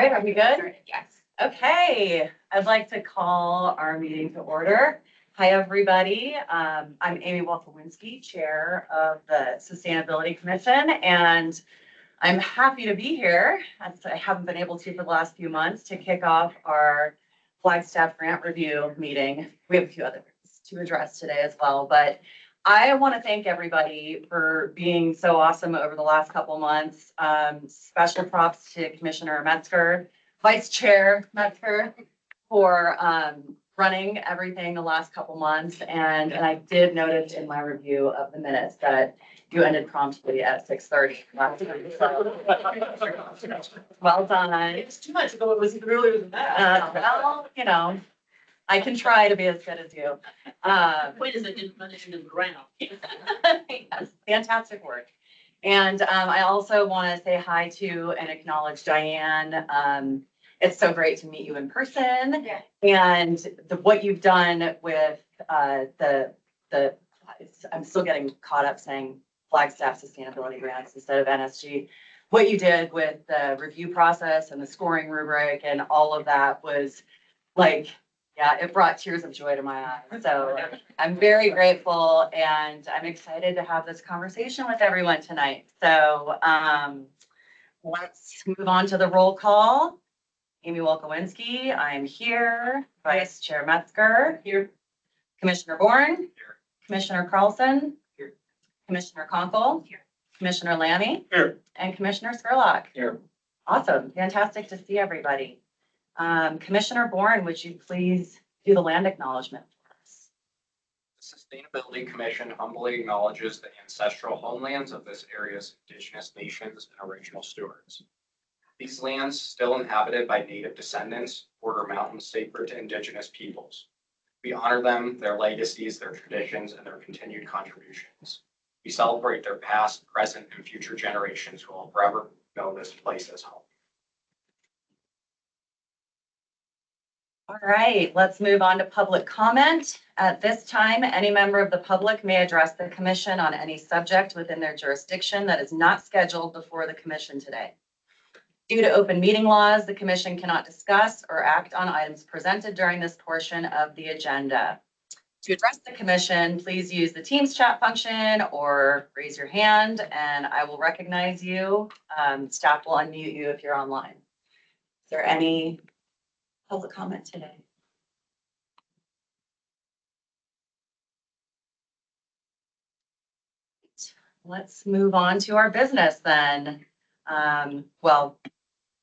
right, are we good? Yes. Okay, I'd like to call our meeting to order. Hi, everybody. I'm Amy Wolfowinski, Chair of the Sustainability Commission, and I'm happy to be here, as I haven't been able to for the last few months, to kick off our Flagstaff grant review meeting. We have a few others to address today as well, but I want to thank everybody for being so awesome over the last couple months. Special props to Commissioner Metzger, Vice Chair Metzger, for running everything the last couple months. And I did notice in my review of the minutes that you ended promptly at 6:30 last week. So, well done. It's too much ago. It was even earlier than that. Well, you know, I can try to be as good as you. Point is, I didn't run it into the ground. Yes, fantastic work. And I also want to say hi to and acknowledge Diane. It's so great to meet you in person. Yeah. And what you've done with I'm still getting caught up saying Flagstaff Sustainability Grants instead of NSG. What you did with the review process and the scoring rubric and all of that was like, yeah, it brought tears of joy to my eyes. So I'm very grateful and I'm excited to have this conversation with everyone tonight. So let's move on to the roll call. Amy Wolkowinski, I'm here. Vice Chair Metzger. Here. Commissioner Bourne. Here. Commissioner Carlson. Here. Commissioner Conkle. Here. Commissioner Lammy. Here. And Commissioner Skurlock. Here. Awesome. Fantastic to see everybody. Commissioner Bourne, would you please do the land acknowledgement for us? The Sustainability Commission humbly acknowledges the ancestral homelands of this area's indigenous nations and original stewards. These lands, still inhabited by native descendants, border mountains sacred to indigenous peoples. We honor them, their legacies, their traditions, and their continued contributions. We celebrate their past, present, and future generations who will forever know this place as home. All right, let's move on to public comment. At this time, any member of the public may address the commission on any subject within their jurisdiction that is not scheduled before the commission today. Due to open meeting laws, the commission cannot discuss or act on items presented during this portion of the agenda. To address the commission, please use the Teams chat function or raise your hand and I will recognize you. Staff will unmute you if you're online. Is there any public comment today? Let's move on to our business then. Well,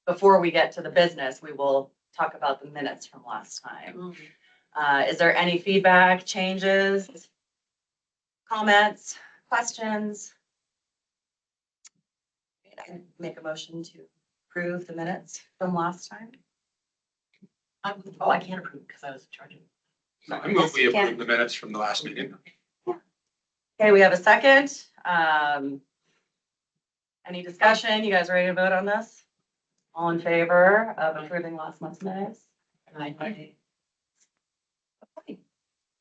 before we get to the business, we will talk about the minutes from last time. Is there any feedback, changes, comments, questions? I make a motion to approve the minutes from last time. I can't approve because I was in charge of it. I move we approve the minutes from the last meeting. Okay, we have a second. Any discussion? You guys ready to vote on this? All in favor of approving last month's minutes? Aye. Okay,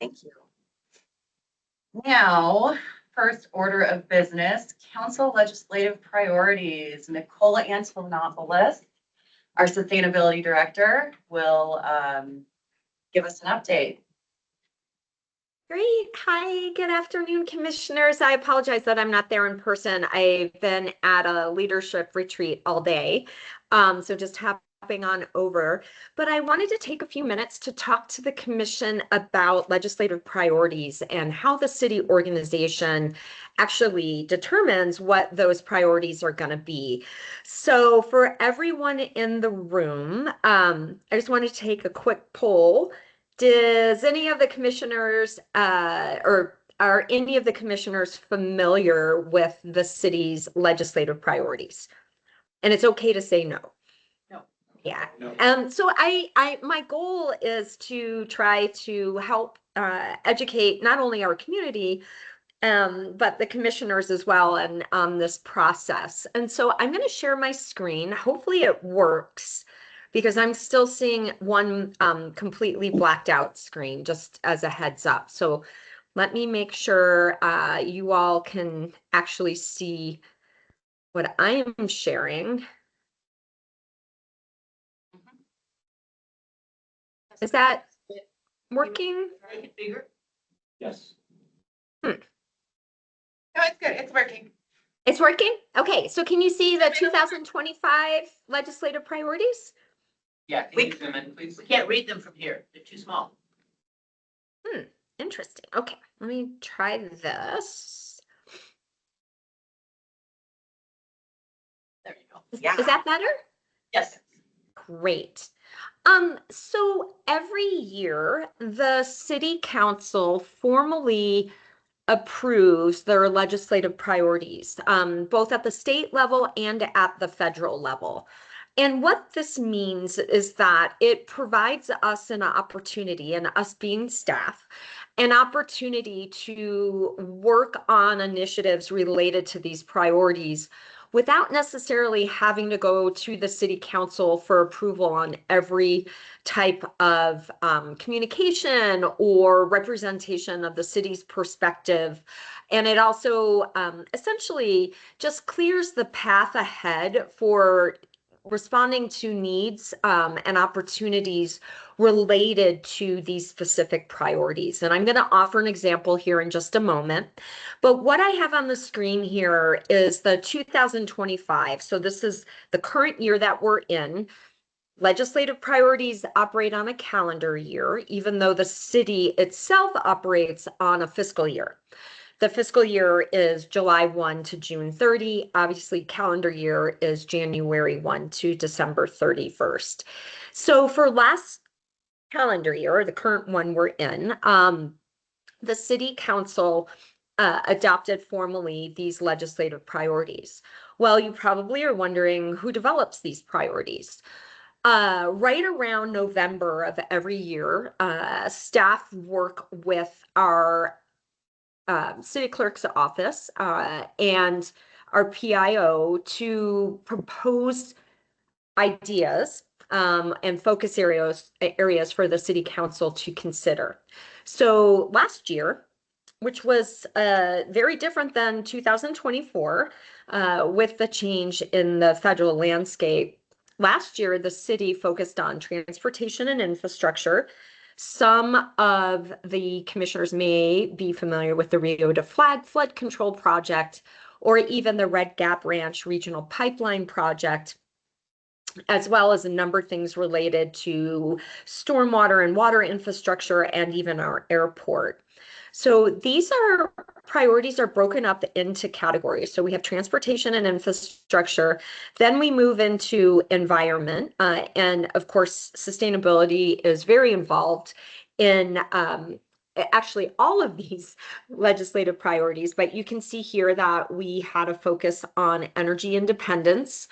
thank you. Now, first order of business, council legislative priorities. Nicola Antonopoulos, our sustainability director, will give us an update. Great. Hi, good afternoon, commissioners. I apologize that I'm not there in person. I've been at a leadership retreat all day, so just hopping on over. But I wanted to take a few minutes to talk to the commission about legislative priorities and how the city organization actually determines what those priorities are going to be. So for everyone in the room, I just want to take a quick poll. Does any of the commissioners or are any of the commissioners familiar with the city's legislative priorities? And it's okay to say no. No. Yeah. No. So my goal is to try to help educate not only our community, but the commissioners as well and this process. And so I'm going to share my screen. Hopefully it works, because I'm still seeing one completely blacked out screen, just as a heads up. So let me make sure you all can actually see what I am sharing. Is that working? Make it bigger? Yes. No, it's good. It's working. It's working? Okay, so can you see the 2025 legislative priorities? Yeah, We- can you zoom in, please? We can't read them from here. They're too small. Interesting. Okay, let me try this. There you go. Is that better? Yes. Great. So every year, the city council formally approves their legislative priorities, both at the state level and at the federal level. And what this means is that it provides us an opportunity, and us being staff, an opportunity to work on initiatives related to these priorities without necessarily having to go to the city council for approval on every type of communication or representation of the city's perspective. And it also essentially just clears the path ahead for responding to needs and opportunities related to these specific priorities. And I'm going to offer an example here in just a moment. But what I have on the screen here is the 2025. So this is the current year that we're in. Legislative priorities operate on a calendar year, even though the city itself operates on a fiscal year. The fiscal year is July 1 to June 30. Obviously, calendar year is January 1 to December 31st. So for last calendar year, the current one we're in, the city council adopted formally these legislative priorities. Well, you probably are wondering who develops these priorities. Right around November of every year, staff work with our city clerk's office and our PIO to propose ideas and focus areas for the city council to consider. So last year, which was very different than 2024 with the change in the federal landscape. Last year, the city focused on transportation and infrastructure. Some of the commissioners may be familiar with the Rio de Flag flood control project, or even the Red Gap Ranch Regional Pipeline project, as well as a number of things related to stormwater and water infrastructure and even our airport. So these priorities are broken up into categories. So we have transportation and infrastructure. Then we move into environment. And of course, sustainability is very involved in actually all of these legislative priorities. But you can see here that we had a focus on energy independence.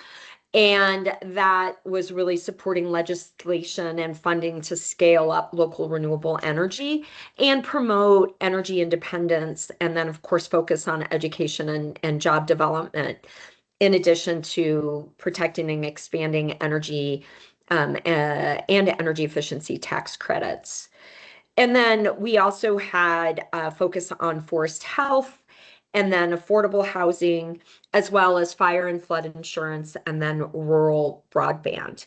And that was really supporting legislation and funding to scale up local renewable energy and promote energy independence. And then, of course, focus on education and job development, in addition to protecting and expanding energy and energy efficiency tax credits. And then we also had a focus on forest health, and then affordable housing, as well as fire and flood insurance, and then rural broadband.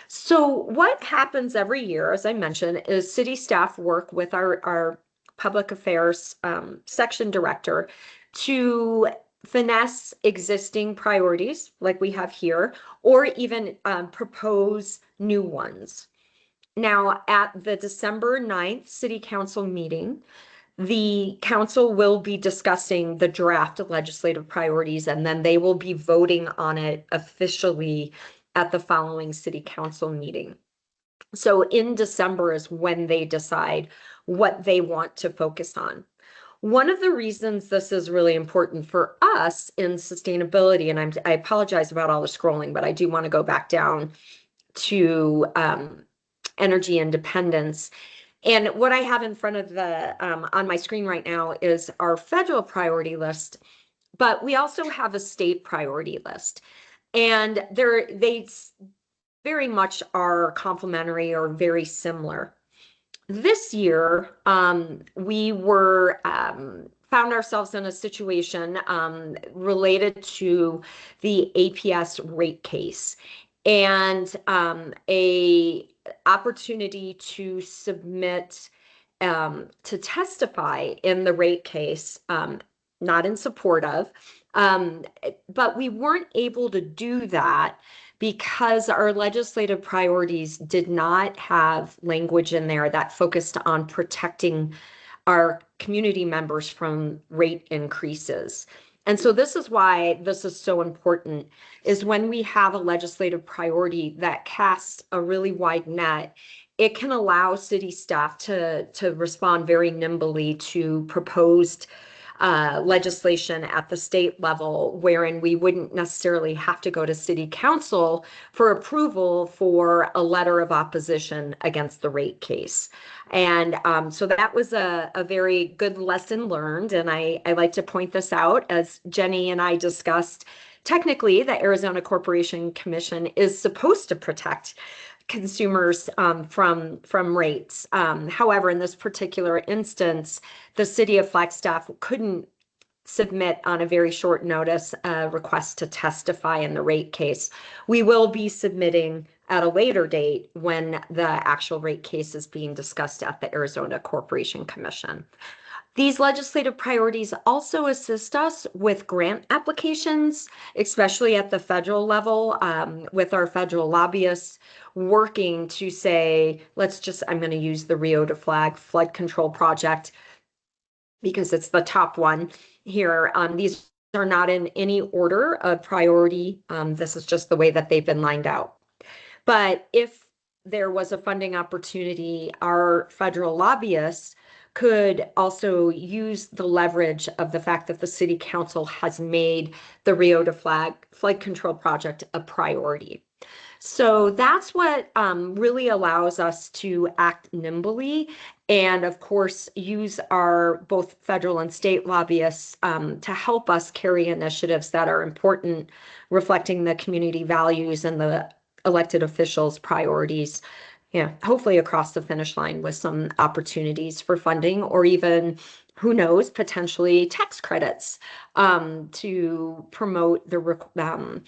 So what happens every year, as I mentioned, is city staff work with our public affairs section director to finesse existing priorities like we have here, or even propose new ones. Now, at the December 9th City Council meeting, the council will be discussing the draft of legislative priorities, and then they will be voting on it officially at the following city council meeting. So in December is when they decide what they want to focus on. One of the reasons this is really important for us in sustainability, and I apologize about all the scrolling, but I do want to go back down to energy independence. And what I have in front of the on my screen right now is our federal priority list, but we also have a state priority list. And they very much are complementary or very similar. This year, we were found ourselves in a situation related to the APS rate case. And a opportunity to submit to testify in the rate case, not in support of, but we weren't able to do that because our legislative priorities did not have language in there that focused on protecting our community members from rate increases. And so this is why this is so important, is when we have a legislative priority that casts a really wide net, it can allow city staff to respond very nimbly to proposed legislation at the state level, wherein we wouldn't necessarily have to go to city council for approval for a letter of opposition against the rate case. And so that was a very good lesson learned. And I like to point this out, as Jenny and I discussed. Technically, the Arizona Corporation Commission is supposed to protect consumers from rates. However, in this particular instance, the city of Flagstaff couldn't submit on a very short notice a request to testify in the rate case. We will be submitting at a later date when the actual rate case is being discussed at the Arizona Corporation Commission. These legislative priorities also assist us with grant applications, especially at the federal level, with our federal lobbyists working to say, I'm going to use the Rio de Flag flood control project because it's the top one here. These are not in any order of priority. This is just the way that they've been lined out. But if there was a funding opportunity, our federal lobbyists could also use the leverage of the fact that the city council has made the Rio de Flag flood control project a priority. So that's what really allows us to act nimbly and, of course, use our both federal and state lobbyists to help us carry initiatives that are important, reflecting the community values and the elected officials' priorities. Yeah, hopefully across the finish line with some opportunities for funding, or even, who knows, potentially tax credits to promote the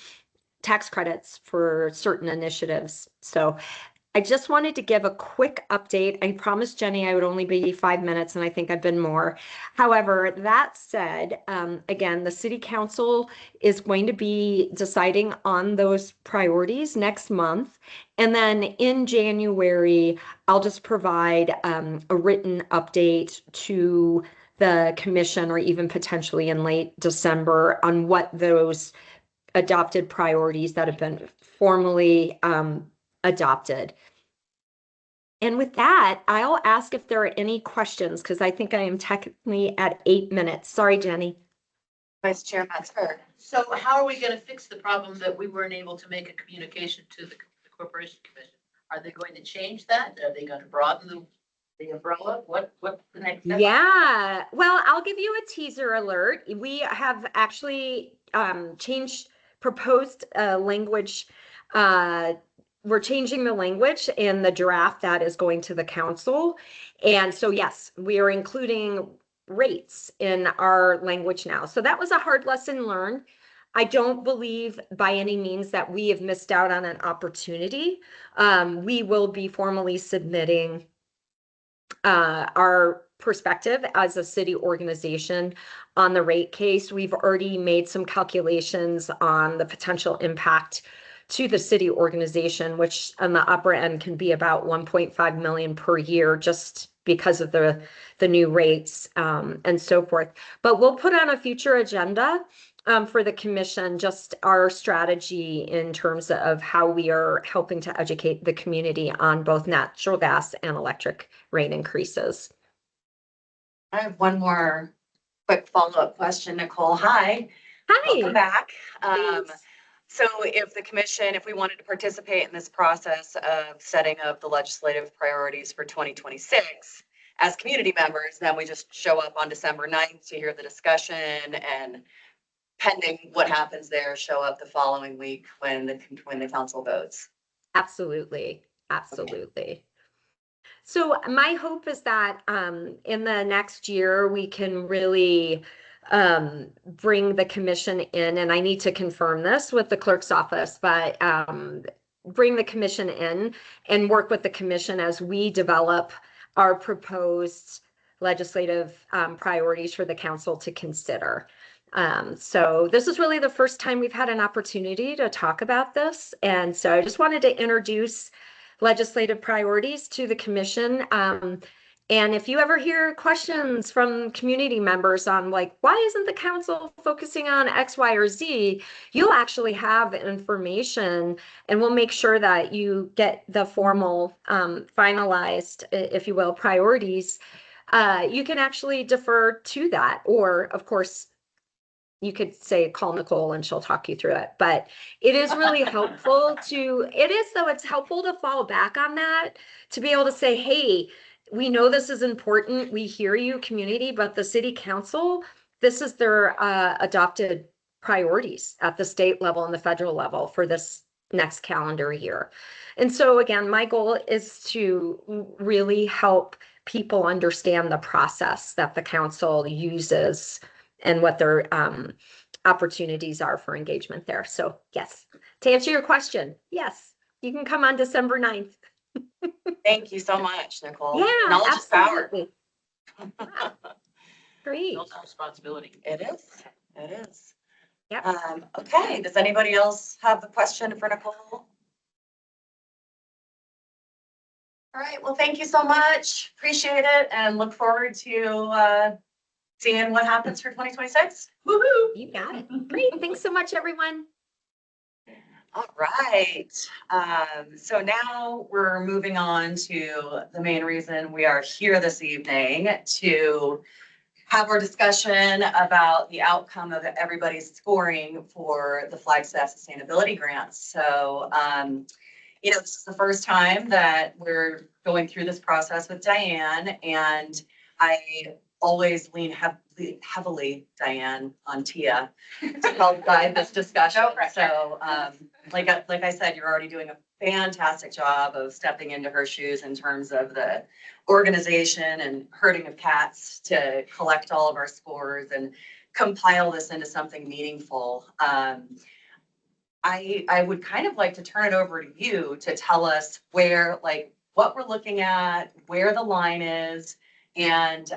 tax credits for certain initiatives. So I just wanted to give a quick update. I promised Jenny I would only be 5 minutes, and I think I've been more. However, that said, again, the city council is going to be deciding on those priorities next month. And then in January, I'll just provide a written update to the commission, or even potentially in late December, on what those adopted priorities that have been formally adopted. And with that, I'll ask if there are any questions, because I think I am technically at 8 minutes. Sorry, Jenny. Vice Chair Metzger. So how are we going to fix the problem that we weren't able to make a communication to the Corporation Commission? Are they going to change that? Are they going to broaden the umbrella? What's the next step? Yeah, well, I'll give you a teaser alert. We have actually proposed language. We're changing the language in the draft that is going to the council. And so, yes, we are including rates in our language now. So that was a hard lesson learned. I don't believe by any means that we have missed out on an opportunity. We will be formally submitting our perspective as a city organization on the rate case. We've already made some calculations on the potential impact to the city organization, which on the upper end can be about 1.5 million per year, just because of the new rates and so forth. But we'll put on a future agenda for the commission just our strategy in terms of how we are helping to educate the community on both natural gas and electric rate increases. I have one more quick follow-up question, Nicole. Hi. Hi. Welcome back. Thanks. So if the commission, if we wanted to participate in this process of setting up the legislative priorities for 2026 as community members, then we just show up on December 9th to hear the discussion, and pending what happens there, show up the following week when the council votes. Absolutely. Absolutely. So my hope is that in the next year, we can really bring the commission in, and I need to confirm this with the clerk's office, but bring the commission in and work with the commission as we develop our proposed legislative priorities for the council to consider. So this is really the first time we've had an opportunity to talk about this. And so I just wanted to introduce legislative priorities to the commission. And if you ever hear questions from community members on like, why isn't the council focusing on X, Y, or Z, you'll actually have information, and we'll make sure that you get the formal finalized, if you will, priorities. You can actually defer to that, or of course, you could say call Nicole and she'll talk you through it, but it is really helpful it's helpful to fall back on that, to be able to say, hey, we know this is important. We hear you, community, but the city council, this is their adopted priorities at the state level and the federal level for this next calendar year. And so again, my goal is to really help people understand the process that the council uses and what their opportunities are for engagement there. So yes, to answer your question, yes, you can come on December 9th. Thank you so much, Nicole. Yeah, Knowledge is power. absolutely. Yeah. Great. Builds responsibility. It is. It is. Yep. Okay. Does anybody else have a question for Nicole? All right. Well, thank you so much. Appreciate it, and look forward to seeing what happens for 2026. Woohoo! You got it. Great. Thanks so much, everyone. All right. So now we're moving on to the main reason we are here this evening, to have our discussion about the outcome of everybody's scoring for the Flagstaff Sustainability Grants. So, this is the first time that we're going through this process with Diane, and I always lean heavily, Diane, on Tia to help guide this discussion. No pressure. So, like I said, you're already doing a fantastic job of stepping into her shoes in terms of the organization and herding of cats to collect all of our scores and compile this into something meaningful. I would kind of like to turn it over to you to tell us what we're looking at, where the line is, and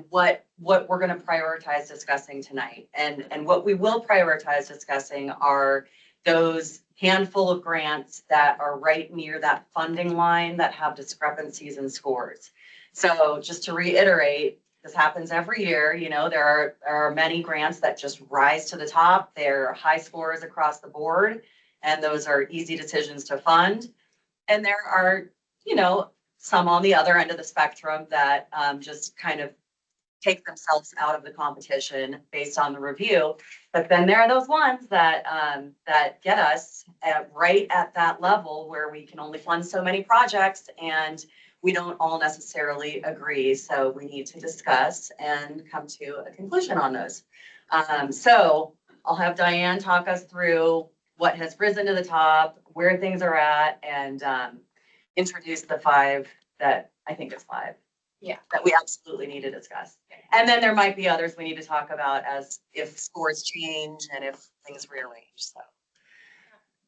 what we're going to prioritize discussing tonight. And what we will prioritize discussing are those handful of grants that are right near that funding line that have discrepancies in scores. So just to reiterate, this happens every year. There are many grants that just rise to the top. They're high scores across the board, and those are easy decisions to fund. And there are, some on the other end of the spectrum that just kind of take themselves out of the competition based on the review. But then there are those ones that get us right at that level where we can only fund so many projects, and we don't all necessarily agree. So we need to discuss and come to a conclusion on those. So I'll have Diane talk us through what has risen to the top, where things are at, and introduce the five that I think it's five. Yeah. That we absolutely need to discuss. And then there might be others we need to talk about as if scores change and if things rearrange. So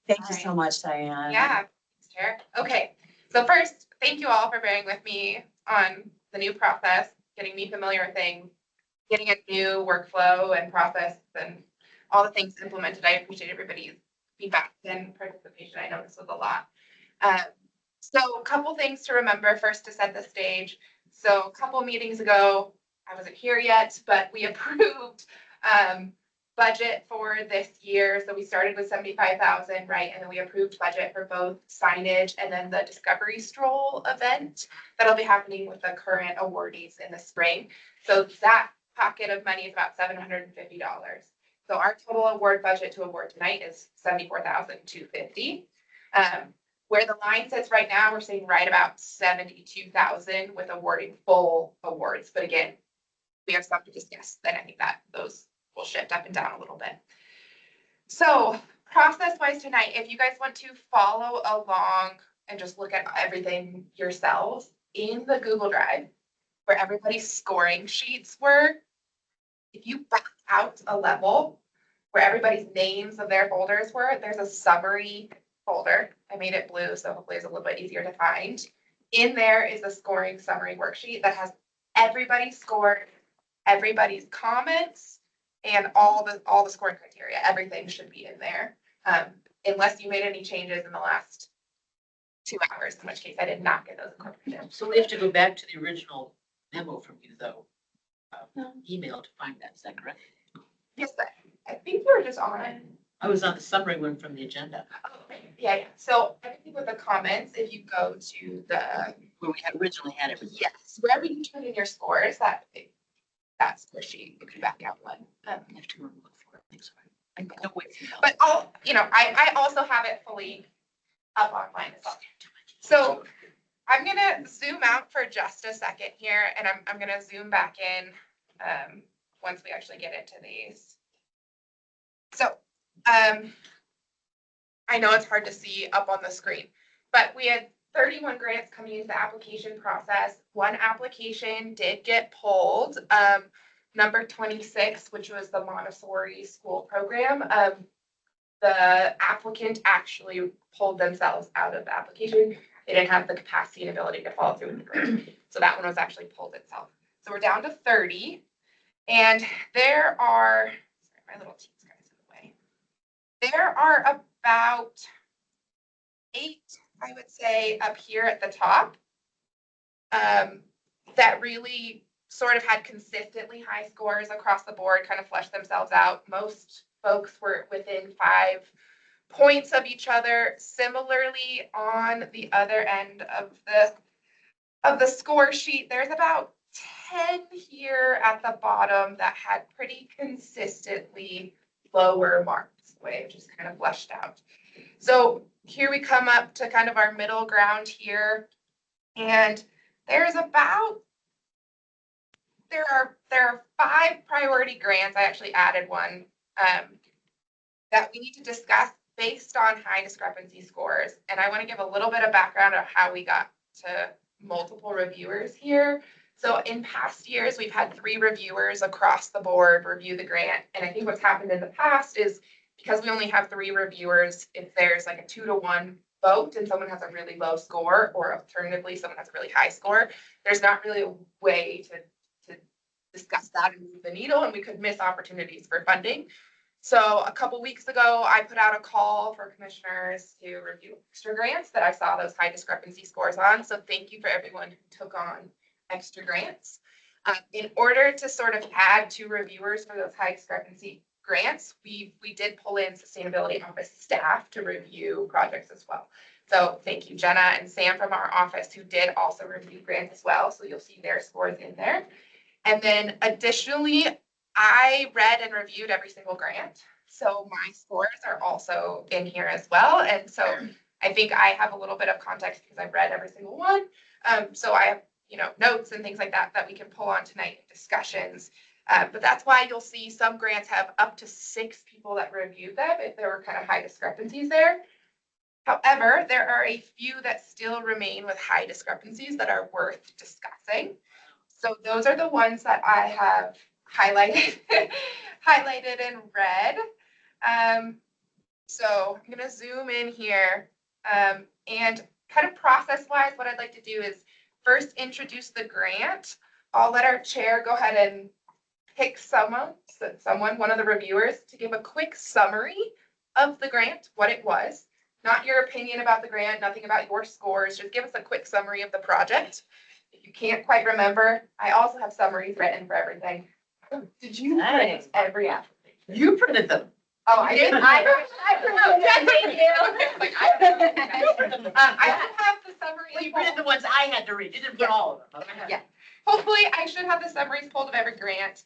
thank you so much, Diane. Yeah, thanks, Chair. Okay, so first, thank you all for bearing with me on the new process, getting me familiar with things, getting a new workflow and process and all the things implemented. I appreciate everybody's feedback and participation. I know this was a lot. So a couple things to remember first to set the stage. So a couple meetings ago, I wasn't here yet, but we approved budget for this year. So we started with 75,000, right? And then we approved budget for both signage and then the Discovery Stroll event that'll be happening with the current awardees in the spring. So that pocket of money is about $750. So our total award budget to award tonight is $74,250. Where the line sits right now, we're saying right about 72,000 with awarding full awards. But again, we have stuff to discuss. Then I think that those will shift up and down a little bit. So process-wise tonight, if you guys want to follow along and just look at everything yourselves in the Google Drive, where everybody's scoring sheets were, if you back out a level where everybody's names of their folders were, there's a summary folder. I made it blue, so hopefully it's a little bit easier to find. In there is a scoring summary worksheet that has everybody's score, everybody's comments, and all the scoring criteria. Everything should be in there. Unless you made any changes in the last 2 hours, in which case I did not get those incorporated. So we have to go back to the original memo from you though. Email to find that, is that correct? Yes, I think we're just on. I was on the summary one from the agenda, Oh, yeah. So everything with the comments, if you go to the, where we had originally had it. yes, wherever you turn in your scores, that score sheet, if you back out one. I have to look for it. Thanks. I don't wait for you. But I also have it fully up online as well. So I'm gonna zoom out for just a second here, and I'm gonna zoom back in once we actually get into these. So I know it's hard to see up on the screen, but we had 31 grants coming into the application process. One application did get pulled, number 26, which was the Montessori school program. The applicant actually pulled themselves out of the application. They didn't have the capacity and ability to follow through with the grant. So that one was actually pulled itself. So we're down to 30. And there are, sorry, my little team's kind of in the way. There are about 8, I would say, up here at the top that really sort of had consistently high scores across the board, kind of fleshed themselves out. Most folks were within 5 points of each other. Similarly, on the other end of the score sheet, there's about 10 here at the bottom that had pretty consistently lower marks, the way it just kind of fleshed out. So here we come up to kind of our middle ground here, and there's about there are 5 priority grants. I actually added one that we need to discuss based on high discrepancy scores. And I want to give a little bit of background on how we got to multiple reviewers here. So in past years, we've had 3 reviewers across the board review the grant. And I think what's happened in the past is because we only have 3 reviewers, if there's like a 2-to-1 vote and someone has a really low score, or alternatively, someone has a really high score, there's not really a way to discuss that and move the needle, and we could miss opportunities for funding. So a couple weeks ago, I put out a call for commissioners to review extra grants that I saw those high discrepancy scores on. So thank you for everyone who took on extra grants. In order to sort of add 2 reviewers for those high discrepancy grants, we did pull in sustainability office staff to review projects as well. So thank you, Jenna and Sam from our office, who did also review grants as well. So you'll see their scores in there. And then additionally, I read and reviewed every single grant. So my scores are also in here as well. And so I think I have a little bit of context because I've read every single one. So I have, notes and things like that we can pull on tonight in discussions. But that's why you'll see some grants have up to 6 people that reviewed them if there were kind of high discrepancies there. However, there are a few that still remain with high discrepancies that are worth discussing. So those are the ones that I have highlighted in red. So I'm going to zoom in here and kind of process-wise, what I'd like to do is first introduce the grant. I'll let our chair go ahead and pick someone, one of the reviewers, to give a quick summary of the grant, what it was. Not your opinion about the grant, nothing about your scores, just give us a quick summary of the project. If you can't quite remember, I also have summaries written for everything. Did you print every application? You printed them. Oh, I did. I printed it. I have the summary. You printed the ones I had to read. You didn't print all of them. Okay. Yeah. Hopefully, I should have the summaries pulled of every grant.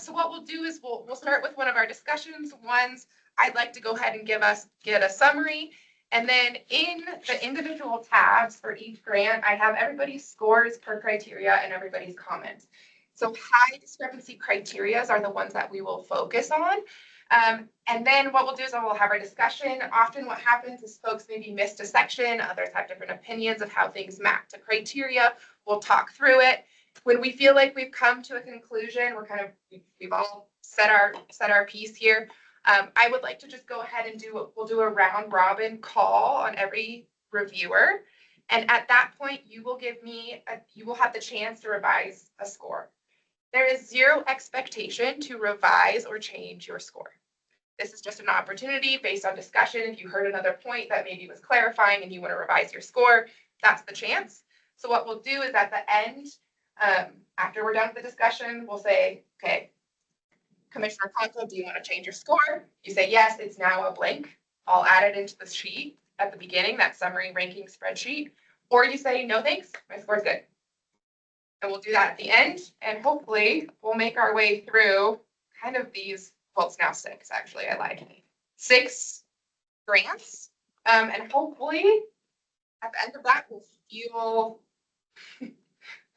So what we'll do is we'll start with one of our discussions. Ones I'd like to go ahead and get a summary. And then in the individual tabs for each grant, I have everybody's scores per criteria and everybody's comments. So high discrepancy criterias are the ones that we will focus on. And then what we'll do is we'll have our discussion. Often what happens is folks maybe missed a section, others have different opinions of how things map to criteria. We'll talk through it. When we feel like we've come to a conclusion, we've all set our piece here. I would like to just go ahead and we'll do a round robin call on every reviewer. And at that point, you will you will have the chance to revise a score. There is zero expectation to revise or change your score. This is just an opportunity based on discussion. If you heard another point that maybe was clarifying and you want to revise your score, that's the chance. So what we'll do is at the end, after we're done with the discussion, we'll say, okay, Commissioner Conklin, do you want to change your score? You say yes, it's now a blank. I'll add it into the sheet at the beginning, that summary ranking spreadsheet. Or you say, no thanks, my score's good. And we'll do that at the end, and hopefully we'll make our way through kind of these, well, it's now 6, actually, I lied. 6 grants, and hopefully at the end of that, we'll feel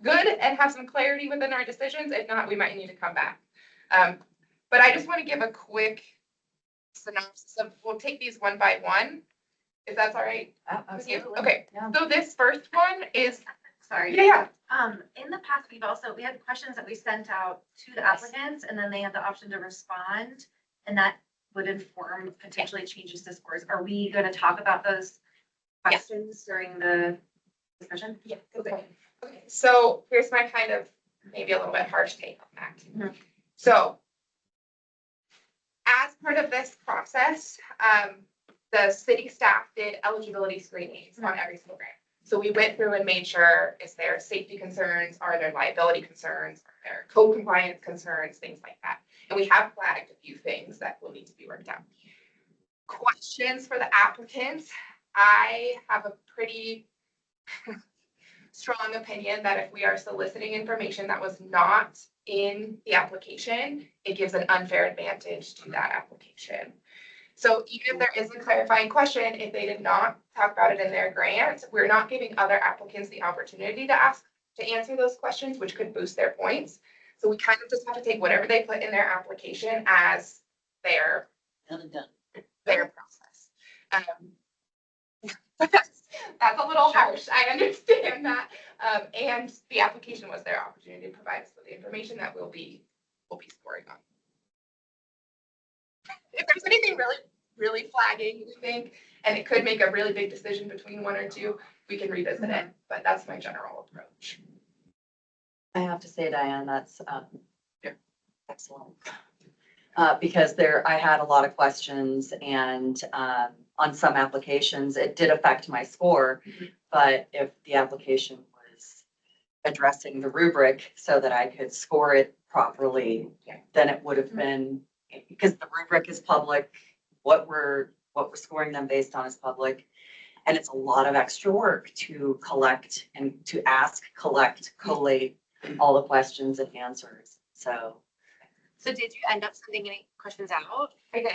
good and have some clarity within our decisions. If not, we might need to come back. But I just want to give a quick synopsis of, we'll take these one by one, if that's all right with you. Absolutely. Okay, Yeah. so this first one is, Sorry. yeah. In the past, we had questions that we sent out to the applicants, and then they had the option to respond, and that would inform potentially changes to scores. Are we going to talk about those questions during the discussion? Yeah, okay. Okay, so here's my kind of maybe a little bit harsh take on that. So as part of this process, the city staff did eligibility screenings on every single grant. So we went through and made sure, is there safety concerns? Are there liability concerns? Are there code compliance concerns? Things like that. And we have flagged a few things that will need to be worked out. Questions for the applicants. I have a pretty strong opinion that if we are soliciting information that was not in the application, it gives an unfair advantage to that application. So even if there is a clarifying question, if they did not talk about it in their grant, we're not giving other applicants the opportunity to answer those questions, which could boost their points. So we kind of just have to take whatever they put in their application as their process. That's a little harsh. I understand that. And the application was their opportunity to provide us with the information that we'll be scoring on. If there's anything really flagging, we think, and it could make a really big decision between one or two, we can revisit it, but that's my general approach. I have to say, Diane, that's excellent. Because I had a lot of questions, and on some applications, it did affect my score. But if the application was addressing the rubric so that I could score it properly, then it would have been, because the rubric is public, what we're scoring them based on is public. And it's a lot of extra work to collect and to ask, collect, collate all the questions and answers. So did you end up sending any questions out? I did.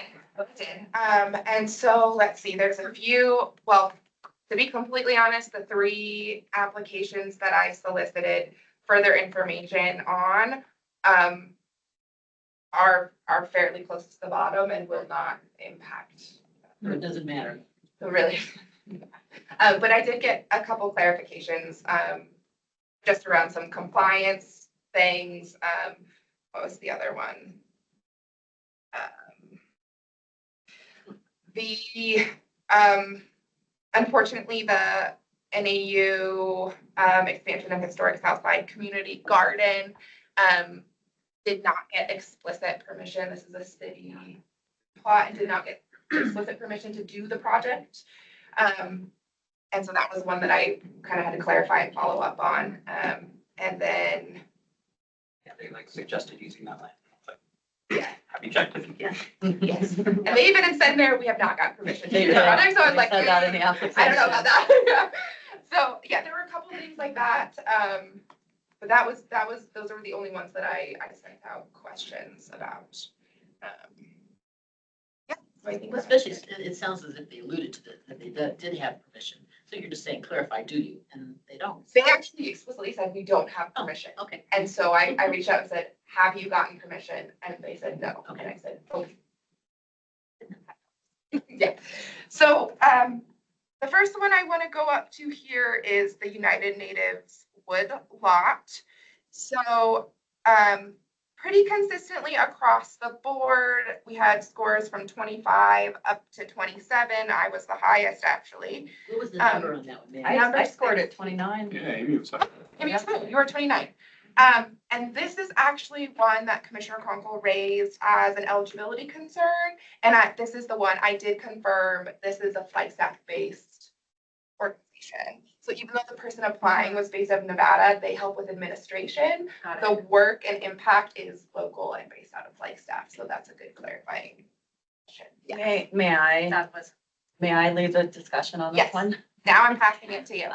And so let's see, there's a few, well, to be completely honest, the 3 applications that I solicited further information on are fairly close to the bottom and will not impact. It doesn't matter. Really. But I did get a couple clarifications just around some compliance things. What was the other one? Unfortunately, the NAU expansion of historic Southside Community Garden did not get explicit permission. This is a city plot and did not get explicit permission to do the project. And so that was one that I kind of had to clarify and follow up on. And then they suggested using that land. Yeah. Have you checked it? Yes. And they even said there, we have not gotten permission to They do the did. project. So I was like, Said that in the application. I don't know about that. So yeah, there were a couple of things like that. But those were the only ones that I sent out questions about. Yeah. So I think Well, especially, it sounds as if they alluded to that they did have permission. So you're just saying clarify, do you? And they don't. they actually explicitly said we don't have permission. Okay. And so I reached out and said, have you gotten permission? And they said no. Okay. And I said, okay. Yeah. So the first one I want to go up to here is the United Natives wood lot. So pretty consistently across the board. We had scores from 25 up to 27. I was the highest, actually. What was the number on that one, Mary? I scored at 29. Yeah, Amy was like, You were 29. And this is actually one that Commissioner Conkle raised as an eligibility concern. And this is the one I did confirm. This is a Flagstaff-based organization. So even though the person applying was based out of Nevada, they help with administration. Got The it. work and impact is local and based out of Flagstaff. So that's a good clarifying question. Yeah. That was, May I lead the discussion on this Yes. one? Now I'm passing it to you.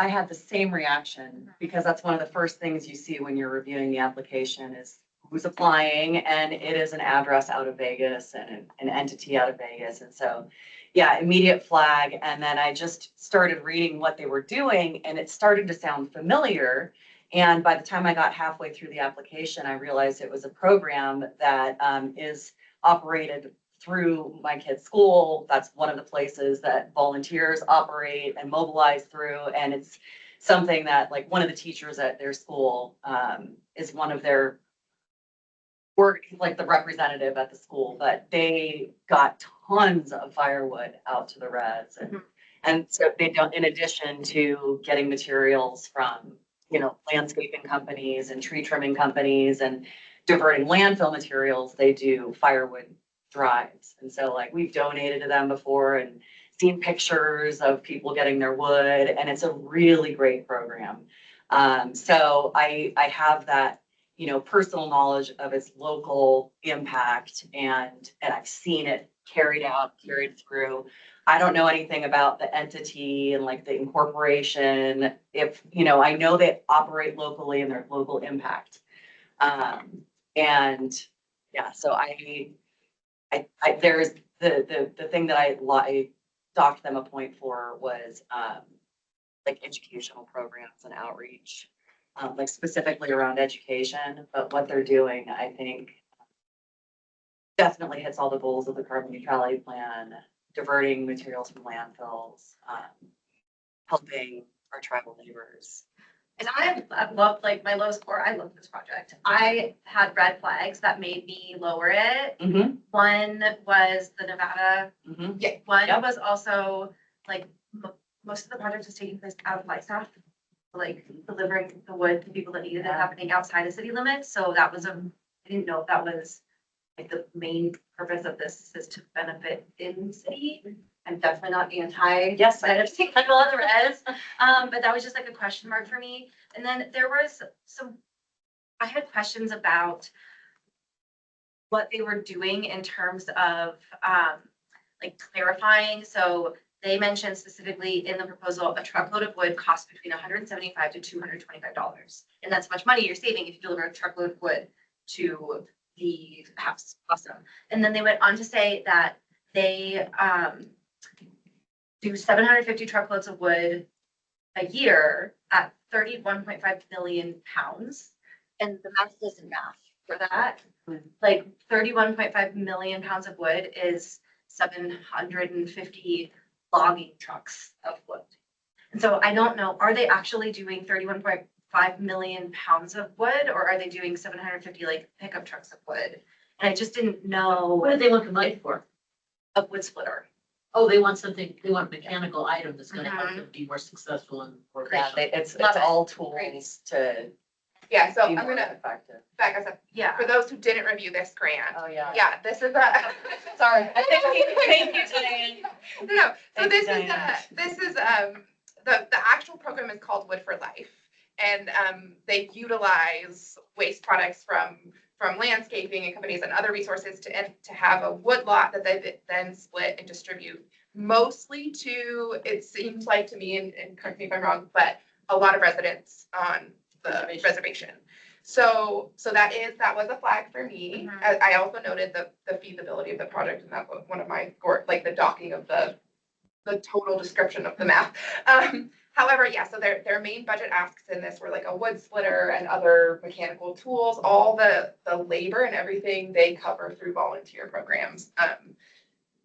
I had the same reaction because that's one of the first things you see when you're reviewing the application is who's applying, and it is an address out of Vegas and an entity out of Vegas. And so, yeah, immediate flag. And then I just started reading what they were doing and it started to sound familiar. And by the time I got halfway through the application, I realized it was a program that is operated through my kid's school. That's one of the places that volunteers operate and mobilize through. And it's something that like one of the teachers at their school is one of their work, like the representative at the school, but they got tons of firewood out to the res. And so they don't, in addition to getting materials from, you know, landscaping companies and tree trimming companies and diverting landfill materials, they do firewood drives. And so like we've donated to them before and seen pictures of people getting their wood, and it's a really great program. So I have that, you know, personal knowledge of its local impact, and I've seen it carried through. I don't know anything about the entity and like the incorporation. If, you know, I know they operate locally and their local impact. And yeah, so I there's the thing that I docked them a point for was like educational programs and outreach, like specifically around education. But what they're doing, I think, definitely hits all the goals of the carbon neutrality plan, diverting materials from landfills, helping our tribal neighbors. and I loved, like, my low score, I love this project. I had red flags that made me lower it. Mm-hmm, One was the Nevada, mm-hmm. one Yep. was also, like, most of the project was taking place out of Flagstaff. Like, delivering the wood to people that needed it, happening outside of city limits, so that was I didn't know if that was like the main purpose of this is to benefit in city. I'm definitely not anti. Yes, I understand all the res, but that was just like a question mark for me. And then there was I had questions about what they were doing in terms of, like clarifying. So they mentioned specifically in the proposal, a truckload of wood costs between $175 to $225. And that's how much money you're saving if you deliver a truckload of wood to the house. Awesome. And then they went on to say that they do 750 truckloads of wood a year at 31.5 million pounds. And the math doesn't math for that. Like 31.5 million pounds of wood is 750 logging trucks of wood. And so I don't know, are they actually doing 31.5 million pounds of wood, or are they doing 750 like pickup trucks of wood? And I just didn't What know do they want the money for? a wood splitter. Oh, they want something, they want a mechanical item that's gonna help Mhm. them be more successful and more Great. valuable. It's Love it. all Great. tools to Yeah, so be I'm more gonna effective. back us up. Yeah. For those who didn't review this grant, Oh, yeah. yeah, this is a. Sorry. Thank you, Diane. No, so Thank you, this is, the actual program is called Wood for Life. And they utilize waste products from landscaping and companies and other resources to have a wood lot that they then split and distribute mostly to, it seems like to me, and correct me if I'm wrong, but a lot of residents on the reservation. So that was a flag for me. Mhm. I also noted the feasibility of the project, and that was one of my score, like the docking of the total description of the math. However, yeah, so their main budget asks in this were like a wood splitter and other mechanical tools, all the labor and everything they cover through volunteer programs.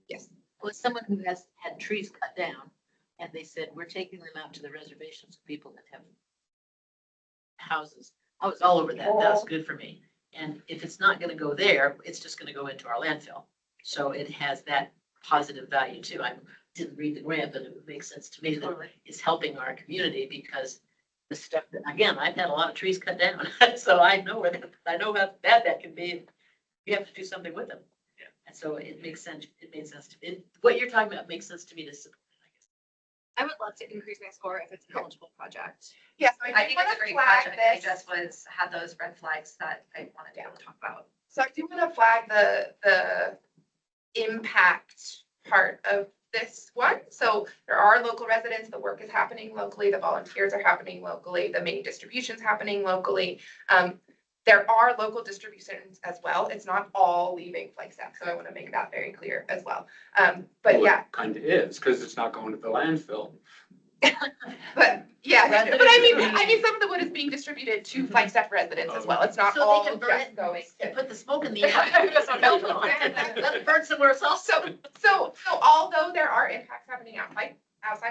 Yes. Well, someone who has had trees cut down, and they said, we're taking them out to the reservations of people that have houses. I was all over that. That was good for me. And if it's not gonna go there, it's just gonna go into our landfill. So it has that positive value too. I didn't read the grant, but it would make sense to me that it's helping our community because the stuff that, again, I've had a lot of trees cut down, so I know I know how bad that can be. You have to do something with them. Yeah. And so it makes sense, it made sense to me. What you're talking about makes sense to me to support it, I guess. I would love to increase my score if it's an eligible project. Yeah, so I I do think want it's a to great flag project. I this. just had those red flags that I wanted to be able to talk about. So I do want to flag the impact part of this one. So there are local residents, the work is happening locally, the volunteers are happening locally, the mini distribution's happening locally. There are local distributions as well. It's not all leaving Flagstaff, so I want to make that very clear as well. But yeah, Kind of is, because it's not going to the landfill. but yeah, but Residents I mean, some of the wood is being distributed to Flagstaff residents as well. It's not So they all can burn just it going to. and put the smoke in the air. Let it burn somewhere else. So although there are impacts happening outside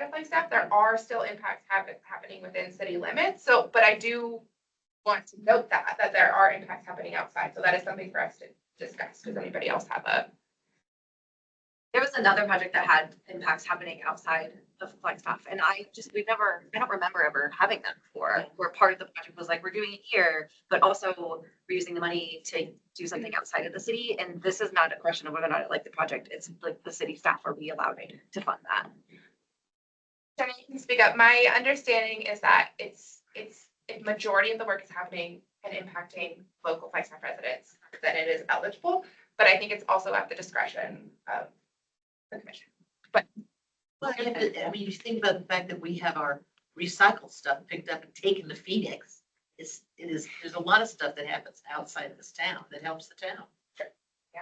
of Flagstaff, there are still impacts happening within city limits. So, but I do want to note that there are impacts happening outside. So that is something for us to discuss. Does anybody else have a? There was another project that had impacts happening outside of Flagstaff, and I don't remember ever having that before. Where part of the project was like, we're doing it here, but also we're using the money to do something outside of the city. And this is not a question of whether or not I like the project. It's like the city staff, are we allowed to fund that? Jenny, you can speak up. My understanding is that it's if majority of the work is happening and impacting local Flagstaff residents, then it is eligible. But I think it's also at the discretion of the commission. Well, I mean, you think about the fact that we have our recycled stuff picked up and taken to Phoenix. There's a lot of stuff that happens outside of this town that helps the town. Sure. Yeah.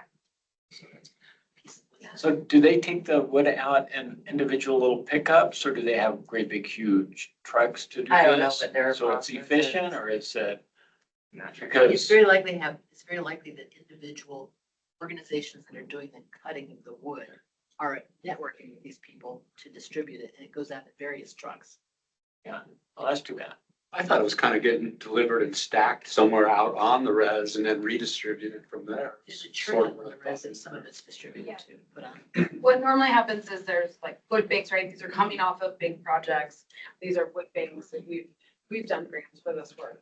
So do they take the wood out in individual little pickups, or do they have great big huge trucks to do this? I don't know what their So it's process efficient, is. or is it? Not sure. It's Because, very likely that individual organizations that are doing the cutting of the wood are networking with these people to distribute it, and it goes out in various trucks. well, that's too bad. I thought it was kind of getting delivered and stacked somewhere out on the res and then redistributed from there. There's a church on the res and some of it's distributed Yeah. too, but What normally happens is there's like wood banks, right? These are coming off of big projects. These are wood banks that we've done grants for this work.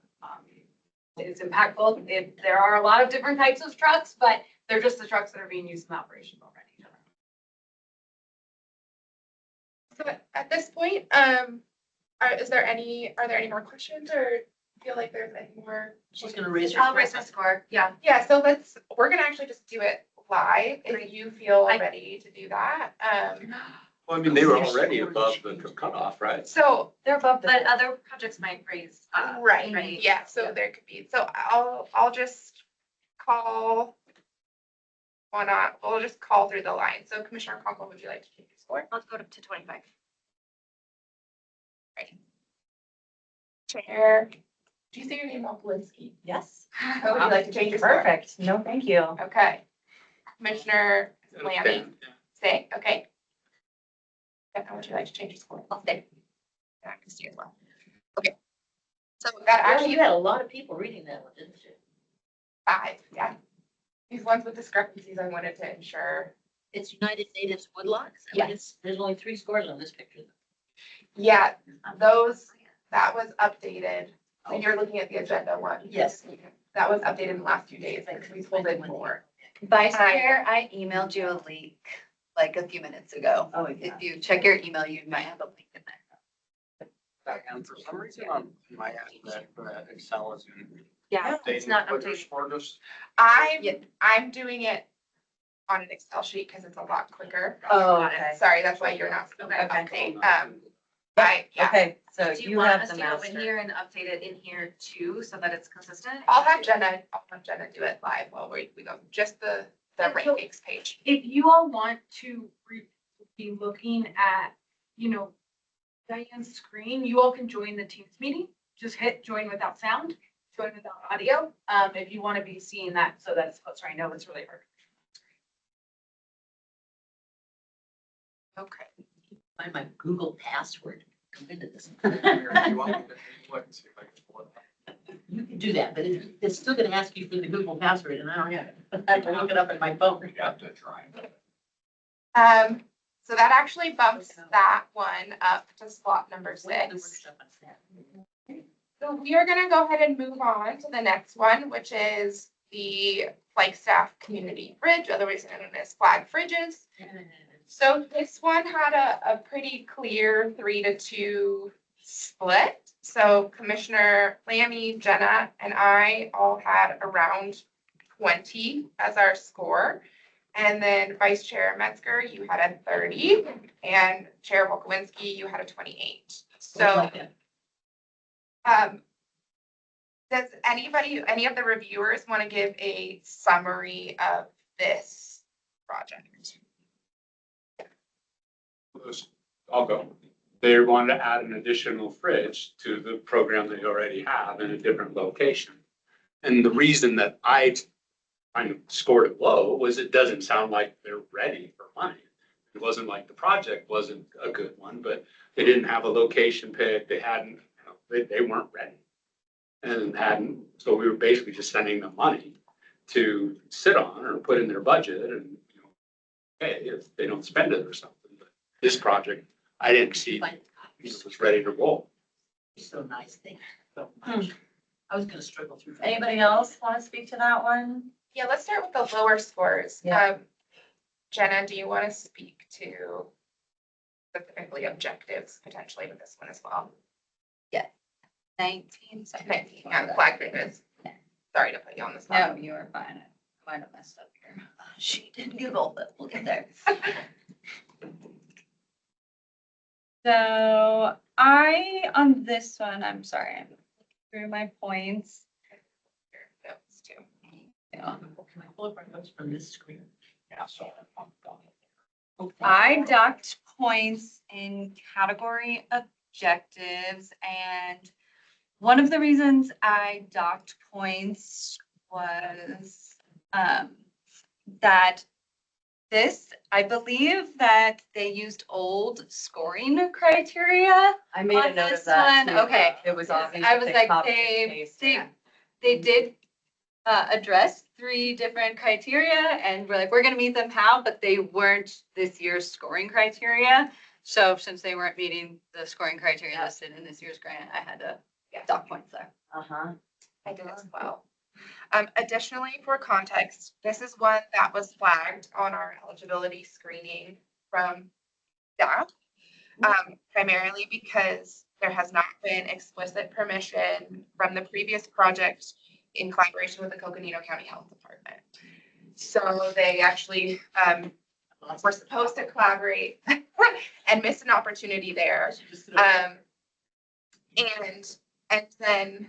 It's impactful. There are a lot of different types of trucks, but they're just the trucks that are being used in operation already. So at this point, are there any more questions or feel like there's any more? she's gonna raise her. I'll raise my score. Yeah. Yeah, so we're gonna actually just do it live if Great. you feel I- ready to do that. Well, I mean, they were already above the cutoff, right? So, They're above But other projects might raise. right, Right. yeah, so there could be, so I'll just call. We'll just call through the line. So Commissioner Conkle, would you like to take your score? Let's go up to 25. Chair, do you say your name, Polinsky? Yes. How would you like to change your score? Perfect. No, thank you. Okay. Commissioner Lammy, stay, okay. And how would you like to change your score? I'll stay. Yeah, I can stay as well. Okay. So that actually You had a lot of people reading that one, didn't you? 5, yeah. These ones with discrepancies, I wanted to ensure. It's United Natives Woodlocks. There's only 3 scores on this picture. Yeah, that was updated. When you're looking at the agenda one. Yes. That was updated in the last few days because we pulled in more. Vice Hi. Chair, I emailed you a link like a few minutes ago. Oh, yeah. If you check your email, you might have a link in there. And for some reason on my end, that Excel is in. Yeah, it's not updated. I'm doing it on an Excel sheet because it's a lot quicker. Oh, okay. Sorry, that's why you're not seeing that Okay. update. Yeah, Okay, so Do you you want have us the to go in master. here and update it in here too, so that it's consistent? I'll have Jenna do it live while we go, just the And so- rankings page. If you all want to be looking at, Diane's screen, you all can join the Teams meeting. Just hit join without sound, join without audio. If you want to be seeing that so that it's closer. I know it's really hard. Okay. Find my Google password, come into this. You want me to, see if I can pull it up? You can do that, but it's still gonna ask you for the Google password and I don't have it. I have to look it up in my phone. You have to try. So that actually bumps that one up to slot number We had the 6. workshop on Saturday. So we are gonna go ahead and move on to the next one, which is the Flagstaff Community Fridge, otherwise known as Flag Fridges. So this one had a pretty clear 3-2 split. So Commissioner Lammy, Jenna, and I all had around 20 as our score. And then Vice Chair Metzger, you had a 30, and Chair Volkowinski, you had a 28. So, does anybody, any of the reviewers want to give a summary of this project? I'll go. They wanted to add an additional fridge to the program they already have in a different location. And the reason that I kind of scored it low was it doesn't sound like they're ready for money. It wasn't like the project wasn't a good one, but they didn't have a location pick. They hadn't, they weren't ready. And hadn't, so we were basically just sending them money to sit on or put in their budget and, hey, if they don't spend it or something. But this project, I didn't see it was ready to roll. So nice, thank you so much. I was gonna struggle through. that. Anybody else want to speak to that one? Yeah, let's start with the lower scores. Yeah. Jenna, do you want to speak to specifically objectives potentially with this one as well? 19. 19, yeah, the flag fridges. Sorry to put you on the spot. No, you are fine. I might have messed up here. She didn't Google, but we'll get there. So on this one, I'm sorry, I'm looking through my points. Notes too. Yeah. Can I pull up our notes from this screen? Yeah, so. I docked points in category objectives, and one of the reasons I docked points was that I believe that they used old scoring criteria. I made a On note of this that. one, too. okay. It was obvious. I that was they like, copied and they pasted. did address 3 different criteria, and we're like, we're gonna meet them how, but they weren't this year's scoring criteria. So since they weren't meeting the scoring criteria listed in this year's grant, I had to dock points there. Uh-huh. I did as well. Additionally, for context, this is one that was flagged on our eligibility screening from staff. Primarily because there has not been explicit permission from the previous project in collaboration with the Coconino County Health Department. So they actually were supposed to collaborate and missed an opportunity there. And then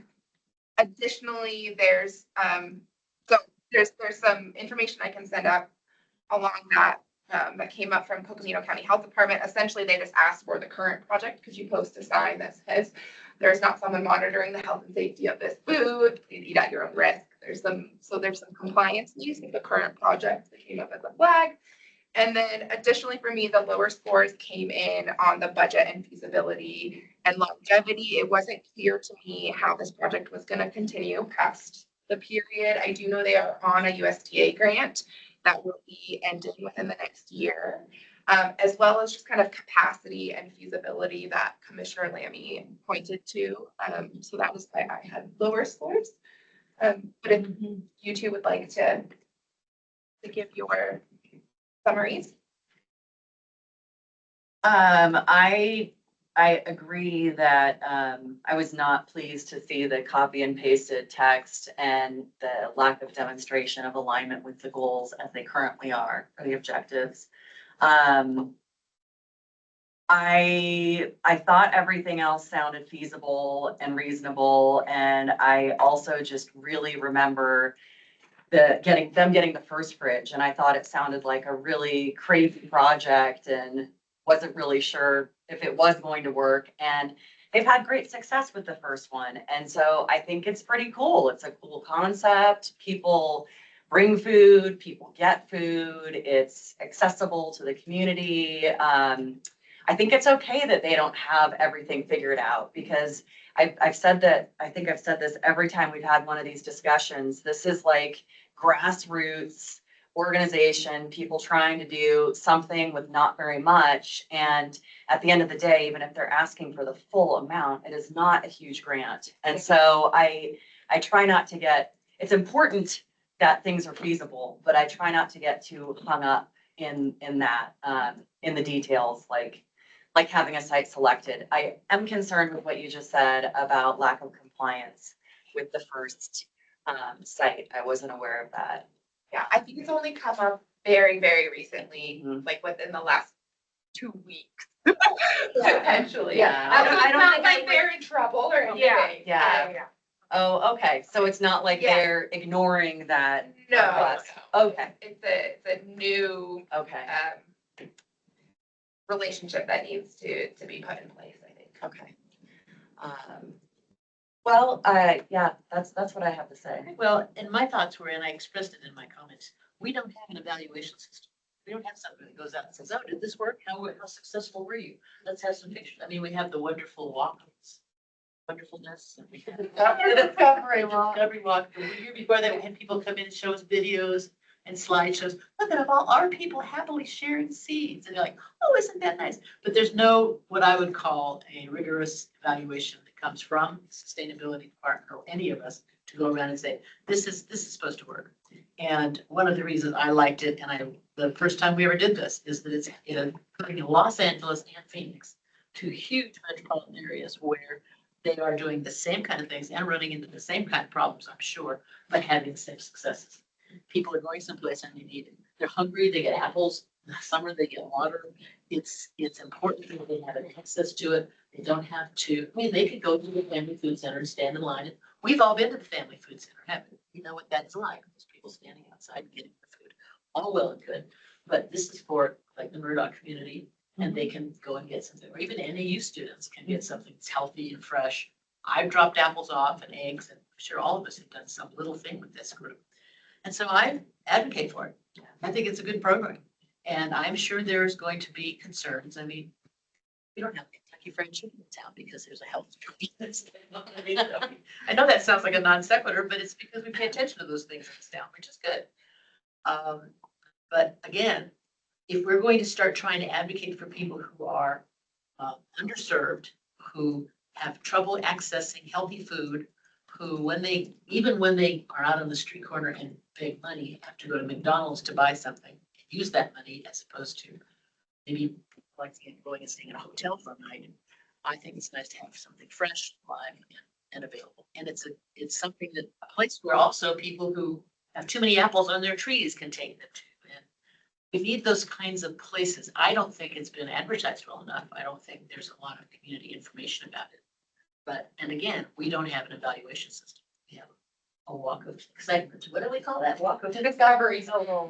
additionally, there's some information I can send up along that came up from Coconino County Health Department. Essentially, they just asked for the current project because you post a sign that says there's not someone monitoring the health and safety of this food. Please eat at your own risk. There's some compliance needs with the current project that came up as a flag. And then additionally for me, the lower scores came in on the budget and feasibility and longevity. It wasn't clear to me how this project was going to continue past the period. I do know they are on a USDA grant that will be ending within the next year, as well as just kind of capacity and feasibility that Commissioner Lammy pointed to. So that was why I had lower scores. But if you two would like to give your summaries. I agree that I was not pleased to see the copy and pasted text and the lack of demonstration of alignment with the goals as they currently are for the objectives. I thought everything else sounded feasible and reasonable, and I also just really remember getting the first fridge, and I thought it sounded like a really crazy project and wasn't really sure if it was going to work. And they've had great success with the first one. And so I think it's pretty cool. It's a cool concept. People bring food, people get food. It's accessible to the community. I I think it's okay that they don't have everything figured out, because I've said that, I think I've said this every time we've had one of these discussions. This is like grassroots organization, people trying to do something with not very much. And at the end of the day, even if they're asking for the full amount, it is not a huge grant. And so I try not to get, it's important that things are feasible, but I try not to get too hung up in that, in the details, like having a site selected. I am concerned with what you just said about lack of compliance with the first site. I wasn't aware of that. Yeah, I think it's only come up very, very recently, Mhm. like within the last 2 weeks. Potentially. Yeah. I don't think think like they're in trouble or anything. Yeah. Oh, okay. So it's not like Yeah. they're ignoring that No, request. Okay, it's a new, okay, relationship that needs to be put in place, I think. okay. Well, yeah, that's what I have to say. Well, and my thoughts were, and I expressed it in my comments, we don't have an evaluation system. We don't have something that goes out and says, oh, did this work? How successful were you? Let's have some pictures. I mean, we have the wonderful walk-ins, wonderfulness. And we have The discovery the walk. discovery walk. The year before that, we had people come in and show us videos and slideshows. Look at all our people happily sharing seeds. And you're like, oh, isn't that nice? But there's no, what I would call a rigorous evaluation that comes from the sustainability department or any of us to go around and say, this is supposed to work. And one of the reasons I liked it, and the first time we ever did this, is that it's putting in Los Angeles and Phoenix, two huge metropolitan areas where they are doing the same kind of things and running into the same kind of problems, I'm sure, but having the same successes. People are going someplace and they need it. They're hungry, they get apples. In the summer, they get water. It's important that they have access to it. They don't have to, I mean, they could go to the family food center and stand in line. We've all been to the family food center, haven't we? We know what that is like. There's people standing outside getting the food. All well and good. But this is for like the Murdoch community, and they can go and get something, or even NAU students can get something that's healthy and fresh. I've dropped apples off and eggs, and I'm sure all of us have done some little thing with this group. And so I advocate for it. I think it's a good program. And I'm sure there's going to be concerns. I mean, we don't have Kentucky Fried Chicken in town because there's a health. I know that sounds like a non sequitur, but it's because we pay attention to those things in this town, which is good. But again, if we're going to start trying to advocate for people who are underserved, who have trouble accessing healthy food, who even when they are out on the street corner and beg money, have to go to McDonald's to buy something, use that money as opposed to maybe like going and staying in a hotel for a night. I think it's nice to have something fresh, live, and available. And it's something that a place where also people who have too many apples on their trees can take them to. And we need those kinds of places. I don't think it's been advertised well enough. I don't think there's a lot of community information about it. But, and again, we don't have an evaluation system. We have a walk of excitement. What do we call that? Walk of Discovery.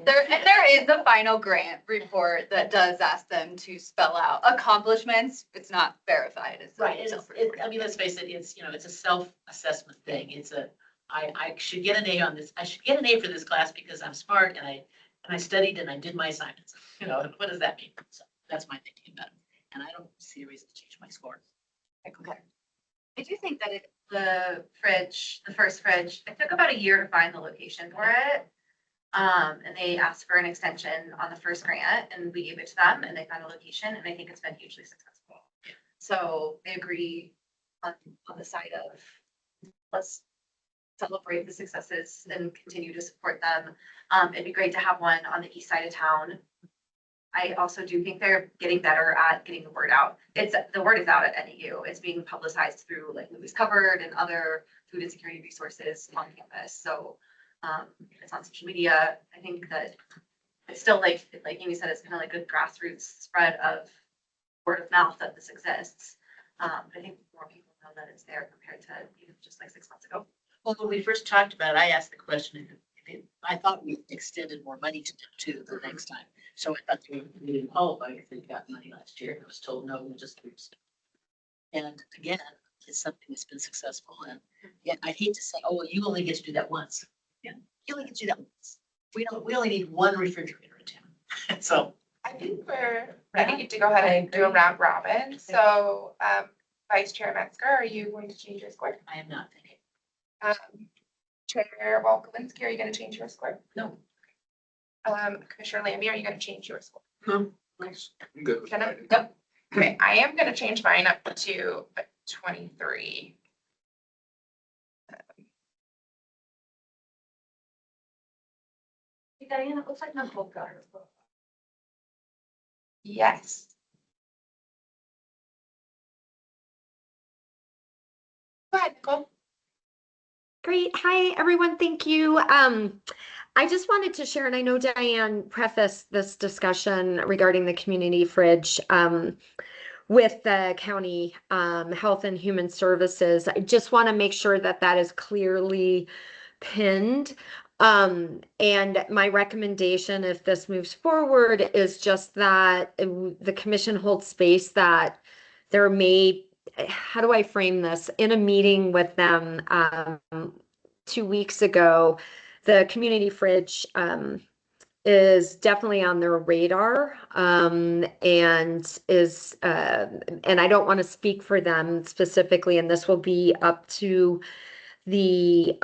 There is a final grant report that does ask them to spell out accomplishments. It's not verified. It's Right, I mean, let's face it, it's a self-assessment thing. I should get an A on this. I should get an A for this class because I'm smart and I studied and I did my assignments. What does that mean? So that's my thinking about it. And I don't see a reason to change my score. Okay. I do think that the first fridge, it took about a year to find the location for it. And they asked for an extension on the first grant and we gave it to them and they found a location and I think it's been hugely successful. So they agree on the side of, let's celebrate the successes and continue to support them. It'd be great to have one on the east side of town. I also do think they're getting better at getting the word out. The word is out at NAU. It's being publicized through like Louis Covered and other food insecurity resources on campus. So it's on social media. I think that it's still like Amy said, it's kind of like a grassroots spread of word of mouth that this exists. But I think more people know that it's there compared to even just like 6 months ago. Well, when we first talked about it, I asked the question, I thought we extended more money to them too the next time. So I thought we didn't qualify if they got money last year. I was told, no, we'll just lose. And again, it's something that's been successful. And yet I hate to say, oh, well, you only get to do that once. Yeah, you only get to do that once. We only need one refrigerator in town. So I I think we're ready to go ahead and do a round robin. So, Vice Chair Metzger, are you going to change your score? I am not thinking. Chair Walkowinski, are you gonna change your score? No. Commissioner Lambie, are you gonna change your score? No, thanks. I'm good. with Jenna? it. Yep. Okay, I am gonna change mine up to a 23. Diane, it looks like Nicole got her. Yes. Go ahead, Nicole. Great. Hi, everyone. Thank you. I just wanted to share, and I know Diane prefaced this discussion regarding the community fridge with the county Health and Human Services. I just want to make sure that that is clearly pinned. And my recommendation, if this moves forward, is just that the commission holds space that there may, how do I frame this? In a meeting with them 2 weeks ago, the community fridge is definitely on their radar and is, and I don't want to speak for them specifically, and this will be up to the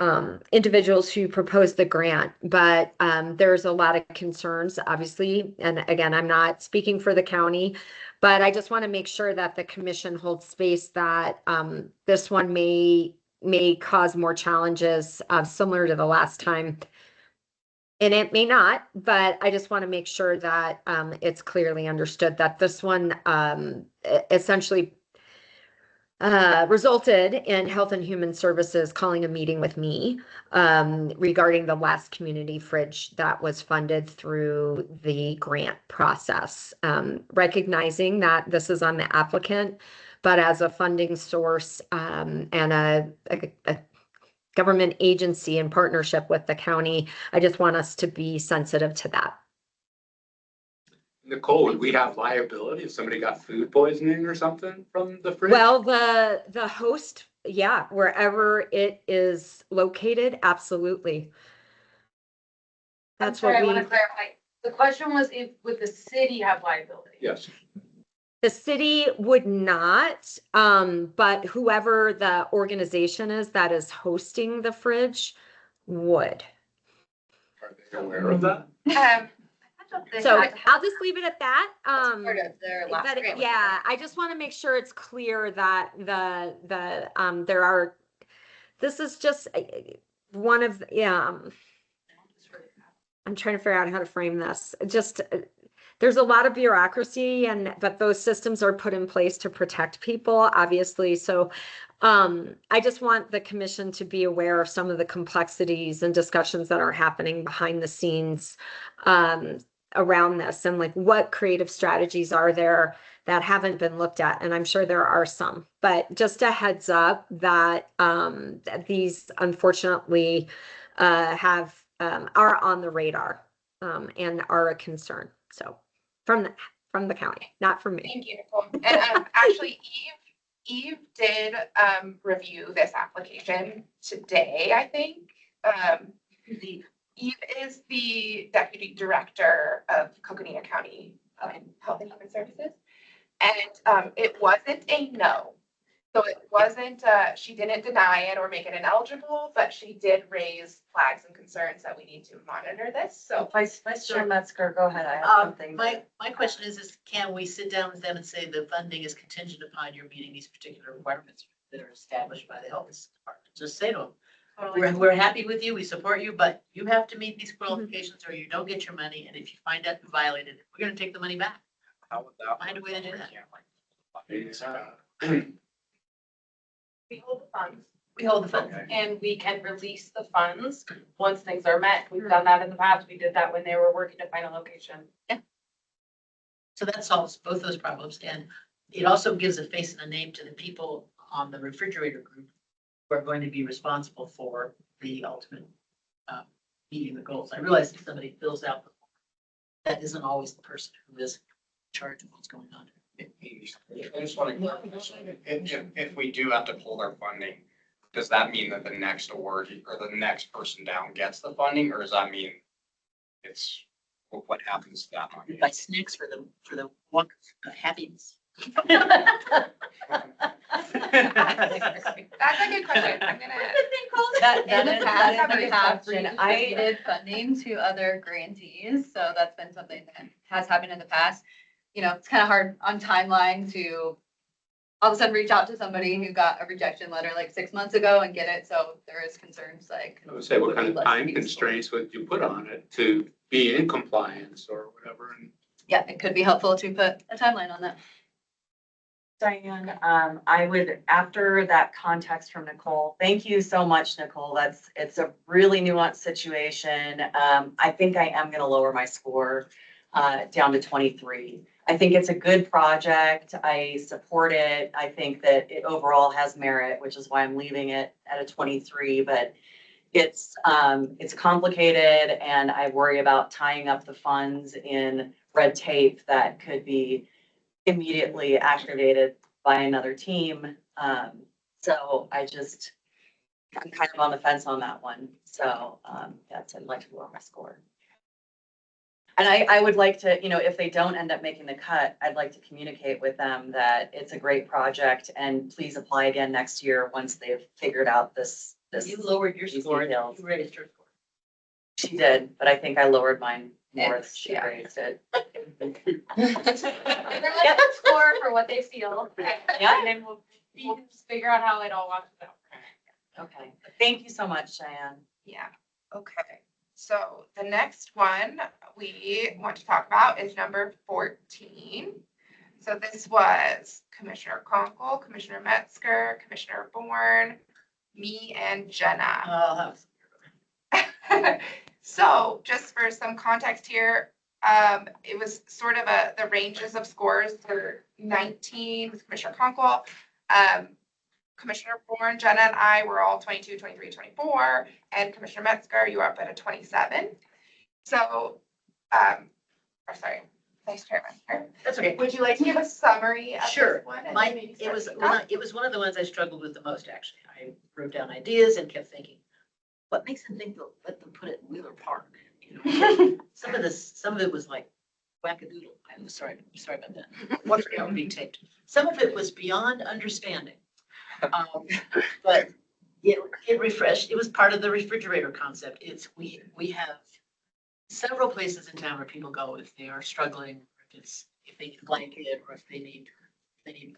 individuals who proposed the grant, but there's a lot of concerns, obviously. And again, I'm not speaking for the county, but I just want to make sure that the commission holds space that this one may cause more challenges similar to the last time. And it may not, but I just want to make sure that it's clearly understood that this one essentially resulted in Health and Human Services calling a meeting with me regarding the last community fridge that was funded through the grant process. Recognizing that this is on the applicant, but as a funding source and a government agency in partnership with the county, I just want us to be sensitive to that. Nicole, would we have liability if somebody got food poisoning or something from the fridge? Well, the host, yeah, wherever it is located, absolutely. That's I'm sorry, I what want we, to clarify. The question was if, would the city have liability? Yes. the city would not, but whoever the organization is that is hosting the fridge would. Are they aware of that? So I'll just leave it at that. Part of their last But grant. yeah, I just want to make sure it's clear that there are, this is just one of, I'm trying to figure out how to frame this. Just, there's a lot of bureaucracy but those systems are put in place to protect people, obviously. So I just want the commission to be aware of some of the complexities and discussions that are happening behind the scenes around this, and like what creative strategies are there that haven't been looked at. And I'm sure there are some, but just a heads up that that these unfortunately are on the radar and are a concern. So from the county, not from me. Thank you, Nicole. And actually, Eve did review this application today, I think. Eve is the Deputy Director of Coconino County Health and Human Services. And it wasn't a no. So it wasn't, she didn't deny it or make it ineligible, but she did raise flags and concerns that we need to monitor this. So Vice Chair Metzger, go ahead. I have something. My question is can we sit down with them and say the funding is contingent upon your meeting these particular requirements that are established by the health department? Just say to them, we're happy with you, we support you, but you have to meet these qualifications or you don't get your money. And if you find out you violated it, we're gonna take the money back. How would that? Find a way to do that. We hold the funds. We hold the funds. And we can release the funds once things are met. We've done that in the past. We did that when they were working to find a location. So that solves both those problems. And it also gives a face and a name to the people on the refrigerator group who are going to be responsible for the ultimate meeting the goals. I realize if somebody fills out the form, that isn't always the person who is in charge of what's going on. I just want to, if we do have to pull our funding, does that mean that the next award or the next person down gets the funding, or does that mean it's what happens to that money? Buy snacks for the walk of happiness. That's a good question. I'm gonna. That In the is, past, that is a we good have question. redistributed funding to other grantees, so that's been something that has happened in the past. You know, it's kind of hard on timeline to all of a sudden reach out to somebody who got a rejection letter like 6 months ago and get it, so there is concerns like. I would say, what kind of Less time useful. constraints would you put on it to be in compliance or whatever? And Yeah, it could be helpful to put a timeline on that. Diane, I would, after that context from Nicole, thank you so much, Nicole. It's a really nuanced situation. I think I am gonna lower my score down to 23. I think it's a good project. I support it. I think that it overall has merit, which is why I'm leaving it at a 23, but it's complicated and I worry about tying up the funds in red tape that could be immediately activated by another team. So I'm kind of on the fence on that one. So, yes, I'd like to lower my score. And I would like to, if they don't end up making the cut, I'd like to communicate with them that it's a great project and please apply again next year once they've figured out this. You lowered your these score, details. you raised her score. She did, but I think I lowered mine more than she Yeah. raised it. They're like a score for what they feel. Yeah. And then we'll figure out how it all works out. Okay, thank you so much, Cheyenne. Yeah, okay. So the next one we want to talk about is number 14. So this was Commissioner Conkle, Commissioner Metzger, Commissioner Bourne, me and Jenna. Oh, that was. So just for some context here, it was sort of the ranges of scores for 19 with Commissioner Conkle. Commissioner Bourne, Jenna and I were all 22, 23, 24, and Commissioner Metzger, you were up at a 27. So, sorry, Vice Chairman. That's okay. Would you like to give a summary of Sure. this one? and Mine, maybe it start was, with one that? of- it was one of the ones I struggled with the most, actually. I wrote down ideas and kept thinking, what makes them think they'll let them put it in Wheeler Park? Some of it was like wackadoodle. I'm sorry about that. What's being taped? Some of it was beyond understanding. But it refreshed, it was part of the refrigerator concept. We have several places in town where people go if they are struggling, if they need a blanket or if they need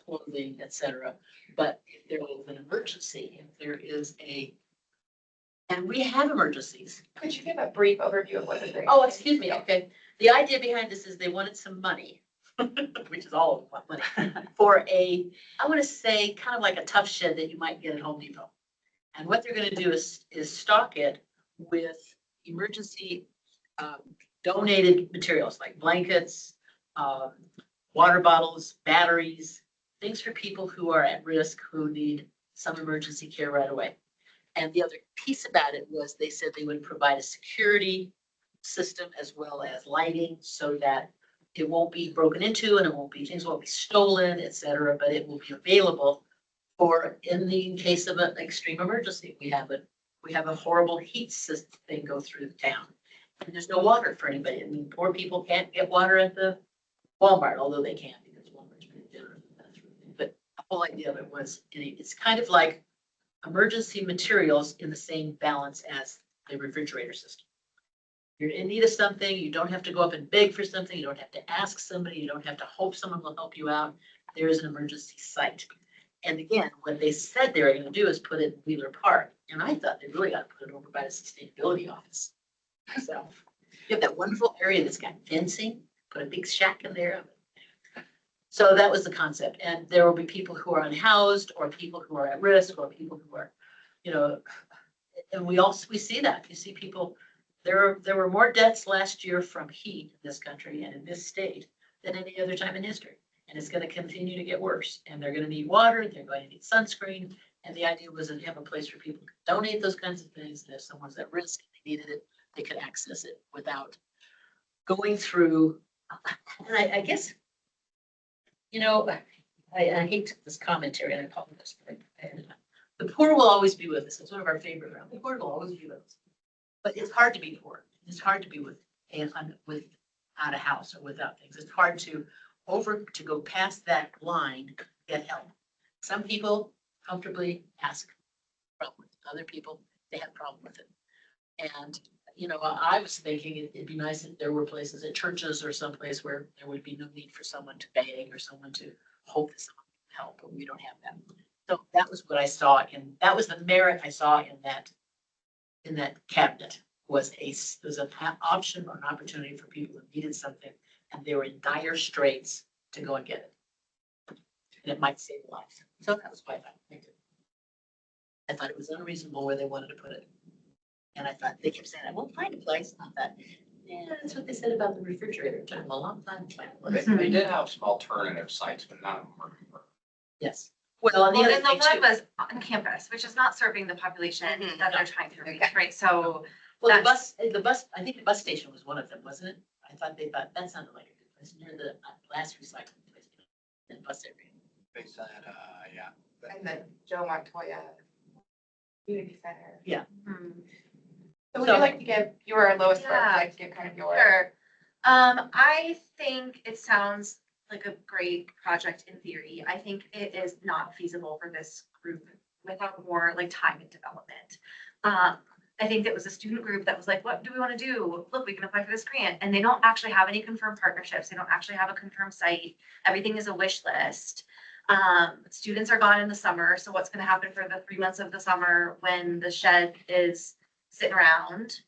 clothing, et cetera. But if there is an emergency, if there is and we have emergencies. Could you give a brief overview of what the grant? Oh, excuse me, okay. The idea behind this is they wanted some money, which is all of them want money, for I want to say, kind of like a tough shed that you might get at Home Depot. And what they're gonna do is stock it with emergency donated materials like blankets, water bottles, batteries, things for people who are at risk, who need some emergency care right away. And the other piece about it was they said they would provide a security system as well as lighting so that it won't be broken into and things won't be stolen, et cetera, but it will be available for in case of an extreme emergency. We have a horrible heat system thing go through the town. And there's no water for anybody. I mean, poor people can't get water at the Walmart, although they can because Walmart's pretty generous with that sort of thing. But the whole idea of it was, it's kind of like emergency materials in the same balance as the refrigerator system. You're in need of something, you don't have to go up and beg for something, you don't have to ask somebody, you don't have to hope someone will help you out. There is an emergency site. And again, what they said they were going to do is put it in Wheeler Park. And I thought they really got to put it over by the sustainability office. So you have that wonderful area that's got fencing, put a big shack in there. So that was the concept. And there will be people who are unhoused or people who are at risk or people who are, and we see that. You see people, there were more deaths last year from heat in this country and in this state than any other time in history. And it's going to continue to get worse. And they're going to need water, they're going to need sunscreen. And the idea was that you have a place where people could donate those kinds of things. And if someone's at risk, they needed it, they could access it without going through. And I guess, I hate this commentary and I apologize for it. The poor will always be with us. It's one of our favorite rounds. The poor will always be with us. But it's hard to be poor. It's hard to be with out of house or without things. It's hard to go past that line, get help. Some people comfortably ask, problem with it. Other people, they have problem with it. And, I was thinking it'd be nice if there were places at churches or someplace where there would be no need for someone to beg or someone to hope that someone can help, but we don't have that. So that was what I saw, and that was the merit I saw in that cabinet, was an option or an opportunity for people who needed something and they were in dire straits to go and get it. And it might save lives. So that was why I thought I thought it was unreasonable where they wanted to put it. And I thought, they kept saying, I won't find a place. I thought, yeah, that's what they said about the refrigerator. It took them a long time to find a place. They did have some alternative sites, but none of them were. Yes. Well, and the Well, other and the thing one too. was on campus, which is not serving the population Mhm. that they're trying to reach, right? So Well, the bus, I think the bus station was one of them, wasn't it? I thought they thought that sounded like a good place near the last recycling place. In bus area. They said, yeah. And the Joe Montoya Community Center. hmm. So would you like to give your lowest score, would you Yeah. like to give kind of your? Sure. I think it sounds like a great project in theory. I think it is not feasible for this group without more like time and development. I think it was a student group that was like, what do we want to do? Look, we can apply for this grant. And they don't actually have any confirmed partnerships. They don't actually have a confirmed site. Everything is a wish list. Students are gone in the summer. So what's going to happen for the 3 months of the summer when the shed is sitting around?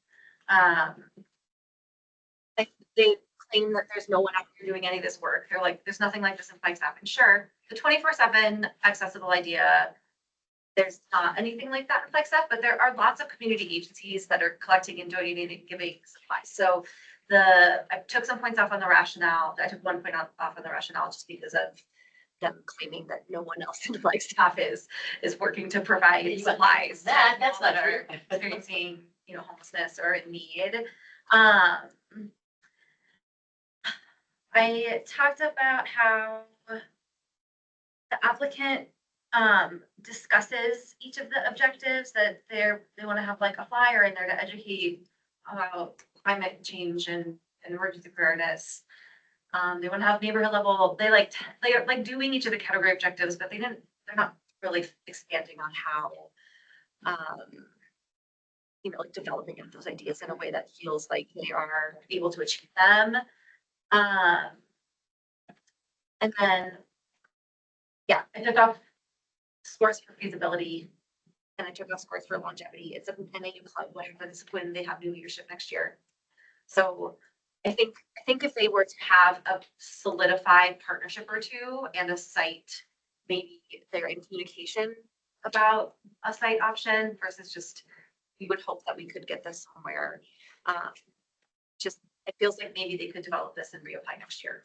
They claim that there's no one out there doing any of this work. They're like, there's nothing like this in Flagstaff. And sure, the 24/7 accessible idea, there's not anything like that in Flagstaff, but there are lots of community agencies that are collecting and donating and giving supplies. So I took some points off on the rationale. I took 1 point off on the rationale just because of them claiming that no one else in Flagstaff is working to provide supplies. That's not that true. are experiencing, homelessness or in need. I talked about how the applicant discusses each of the objectives that they want to have like a flyer in there to educate about climate change and emergency preparedness. They want to have neighborhood level, they are like doing each of the category objectives, but they're not really expanding on how like developing those ideas in a way that feels like they are able to achieve them. And then, yeah, I took off scores for feasibility and I took off scores for longevity. It's an NAU club when they have new leadership next year. So I think if they were to have a solidified partnership or two and a site, maybe they're in communication about a site option versus just, we would hope that we could get this somewhere. Just, it feels like maybe they could develop this and reapply next year.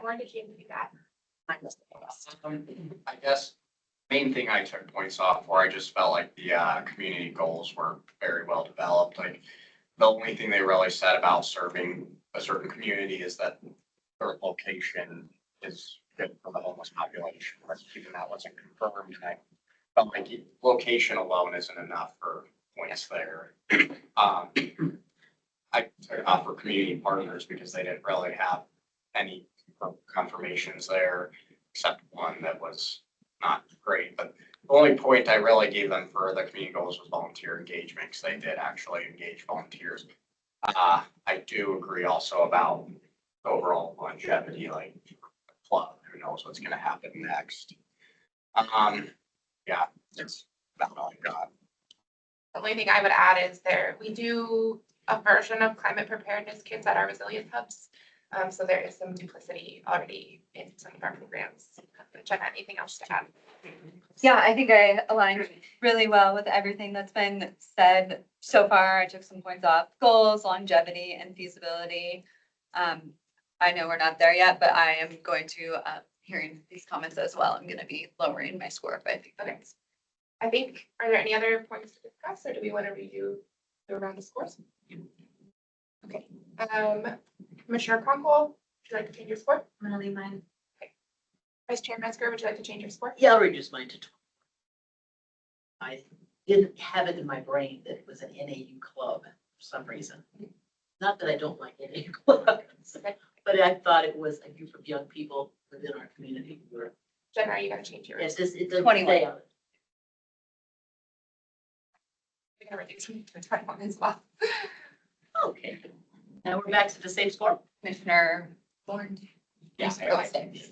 Why did you do that? Mine was the best. I guess main thing I took points off for, I just felt like the community goals were very well developed. Like the only thing they really said about serving a certain community is that their location is good for the homeless population. But even that wasn't confirmed, and I felt like location alone isn't enough for points there. I took it off for community partners because they didn't really have any confirmations there, except one that was not great. But the only point I really gave them for the community goals was volunteer engagement, because they did actually engage volunteers. I do agree also about overall longevity, like the club, who knows what's gonna happen next. Yeah, that's about all I got. The only thing I would add is we do a version of climate preparedness kits at our resilience hubs. So there is some duplicity already in some of our programs. Jenna, anything else to add? Yeah, I think I aligned really well with everything that's been said so far. I took some points off goals, longevity, and feasibility. I know we're not there yet, but I am going to, hearing these comments as well, I'm gonna be lowering my score by 50 points. I think, are there any other points to discuss, or do we want to redo the round of scores? Okay, Commissioner Conkle, would you like to change your score? I'm gonna leave mine. Vice Chair Metzger, would you like to change your score? Yeah, I'll reduce mine to 20. I didn't have it in my brain that it was an NAU club for some reason. Not that I don't like any clubs, but I thought it was a group of young people within our community who were, Jen, are you gonna change yours? it's just, it doesn't 21. say on it. We're gonna reduce it to 21 as well. Okay, now we're back to the same score. Commissioner Warren. Yeah, I realized it.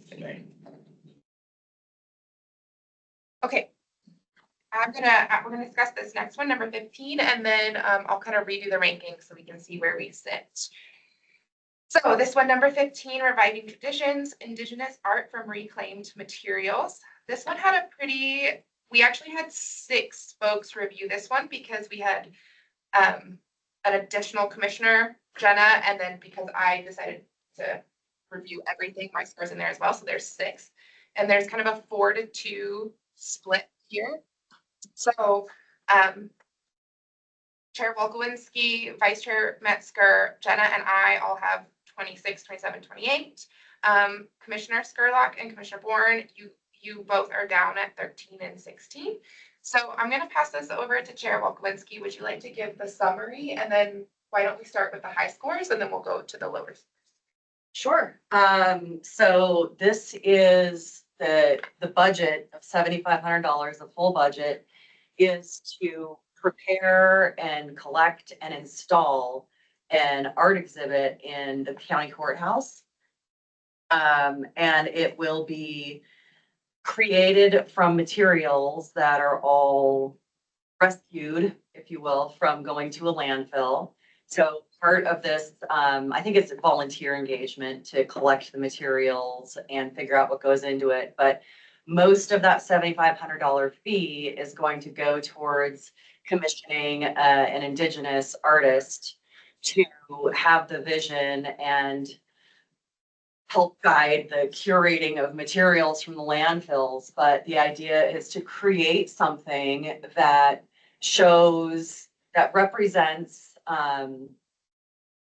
Okay. We're gonna discuss this next one, number 15, and then I'll kind of redo the rankings so we can see where we sit. So this one, number 15, reviving traditions, indigenous art from reclaimed materials. This one had we actually had 6 folks review this one because we had an additional commissioner, Jenna, and then because I decided to review everything, my score's in there as well, so there's 6. And there's kind of a 4-2 split here. So, Chair Volkowinski, Vice Chair Metzger, Jenna, and I all have 26, 27, 28. Commissioner Skurlock and Commissioner Bourne, you both are down at 13 and 16. So I'm going to pass this over to Chair Volkowinski. Would you like to give the summary? And then why don't we start with the high scores and then we'll go to the lower scores. Sure. So this is the budget of $7,500, the full budget is to prepare and collect and install an art exhibit in the county courthouse. And it will be created from materials that are all rescued, if you will, from going to a landfill. So part of this, I think it's volunteer engagement to collect the materials and figure out what goes into it. But most of that $7,500 fee is going to go towards commissioning an indigenous artist to have the vision and help guide the curating of materials from the landfills. But the idea is to create something that shows, that represents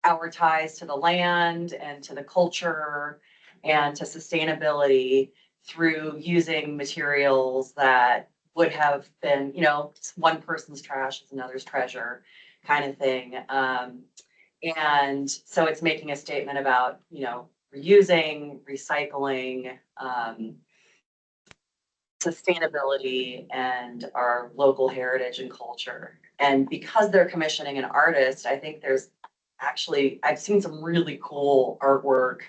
our ties to the land and to the culture and to sustainability through using materials that would have been, one person's trash is another's treasure kind of thing. And so it's making a statement about, reusing, recycling, sustainability, and our local heritage and culture. And because they're commissioning an artist, I think I've seen some really cool artwork.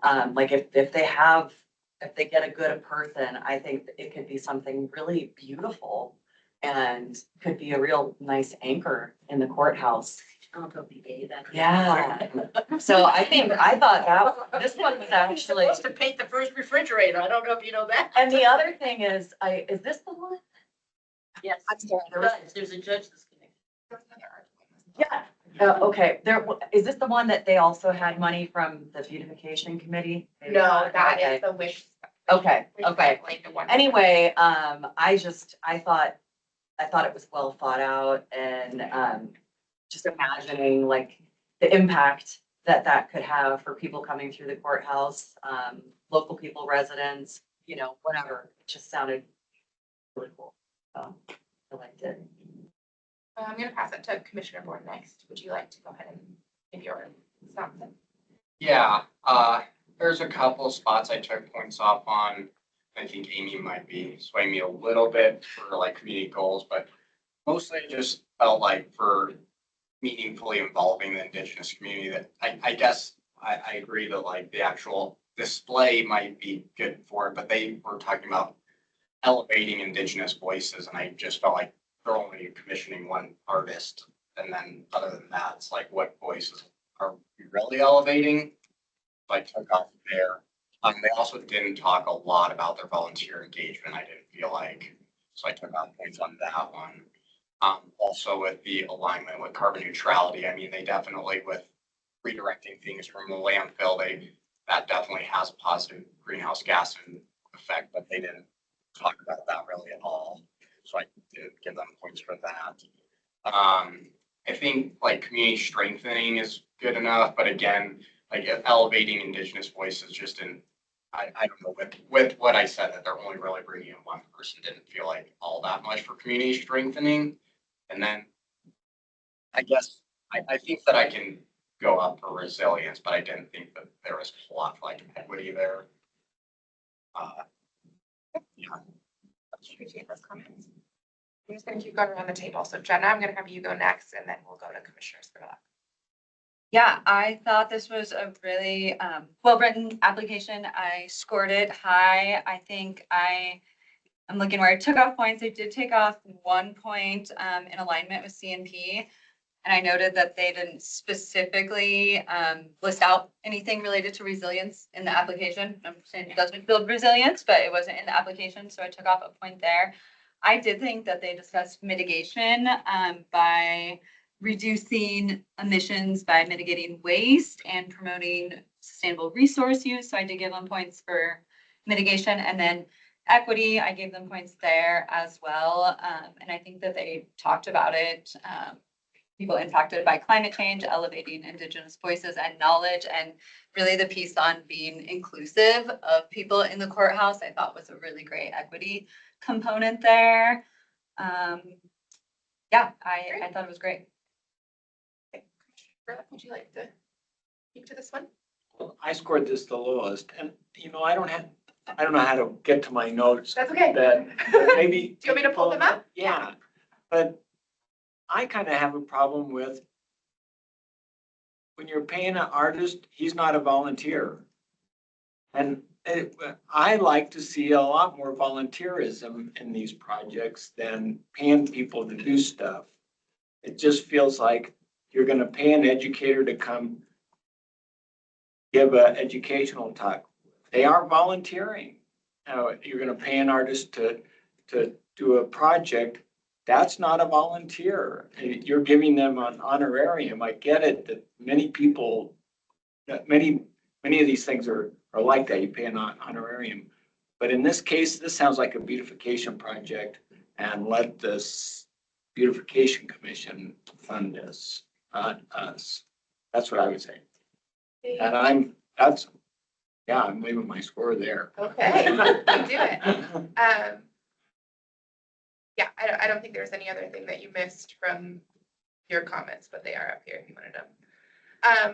Like if they get a good person, I think it could be something really beautiful and could be a real nice anchor in the courthouse. Oh, don't be gay, that. Yeah. So I thought this one was actually, Supposed to paint the first refrigerator. I don't know if you know that. and the other thing is, is this the one? Yes. I'm sorry, there was- There's a judge that's connected. Yeah. Okay, is this the one that they also had money from the beautification committee? Maybe No, not. that Okay. is the wish. Okay, wish okay. like the one. Anyway, I thought it was well thought out and, just imagining like the impact that could have for people coming through the courthouse, local people, residents, whatever. It just sounded really cool. So I liked it. I'm gonna pass it to Commissioner Bourne next. Would you like to go ahead and give your synopsis? Yeah, there's a couple spots I took points off on. I think Amy might be swaying me a little bit for like community goals, but mostly I just felt like for meaningfully involving the indigenous community that I guess I agree that like the actual display might be good for it, but they were talking about elevating indigenous voices and I just felt like they're only commissioning one artist. And then other than that, it's like what voices are we really elevating? So I took off there. They also didn't talk a lot about their volunteer engagement, I didn't feel like, so I took off points on that one. Also with the alignment with carbon neutrality, I mean, they definitely with redirecting things from the landfill, that definitely has a positive greenhouse gas effect, but they didn't talk about that really at all. So I didn't give them points for that. I think like community strengthening is good enough, but again, like elevating indigenous voices just I don't know, with what I said, that they're only really bringing in one person, didn't feel like all that much for community strengthening. And then I guess I think that I can go up for resilience, but I didn't think that there was a lot of like equity there. Appreciate those comments. I'm just gonna keep going around the table. So Jenna, I'm gonna have you go next and then we'll go to commissioners for that. Yeah, I thought this was a really well-written application. I scored it high. I think I'm looking where I took off points. I did take off 1 point in alignment with CNP. And I noted that they didn't specifically list out anything related to resilience in the application. I'm saying it doesn't build resilience, but it wasn't in the application, so I took off a point there. I did think that they discussed mitigation by reducing emissions by mitigating waste and promoting sustainable resource use. So I did give them points for mitigation, and then equity, I gave them points there as well. And I think that they talked about it. People impacted by climate change, elevating Indigenous voices and knowledge, and really the piece on being inclusive of people in the courthouse, I thought was a really great equity component there. Yeah, I thought it was great. Would you like to speak to this one? Well, I scored this the lowest, and I don't know how to get to my notes. That's okay. That maybe. Do you want me to pull them up? Yeah, but I kind of have a problem with when you're paying an artist, he's not a volunteer. And I like to see a lot more volunteerism in these projects than paying people to do stuff. It just feels like you're gonna pay an educator to come give an educational talk. They are volunteering. Now, you're gonna pay an artist to do a project. That's not a volunteer. You're giving them an honorarium. I get it that many people, that many of these things are like that. You pay an honorarium. But in this case, this sounds like a beautification project, and let this beautification commission fund this, not us. That's what I would say. And I'm leaving my score there. Okay, you do it. Yeah, I don't think there's any other thing that you missed from your comments, but they are up here if you wanted them.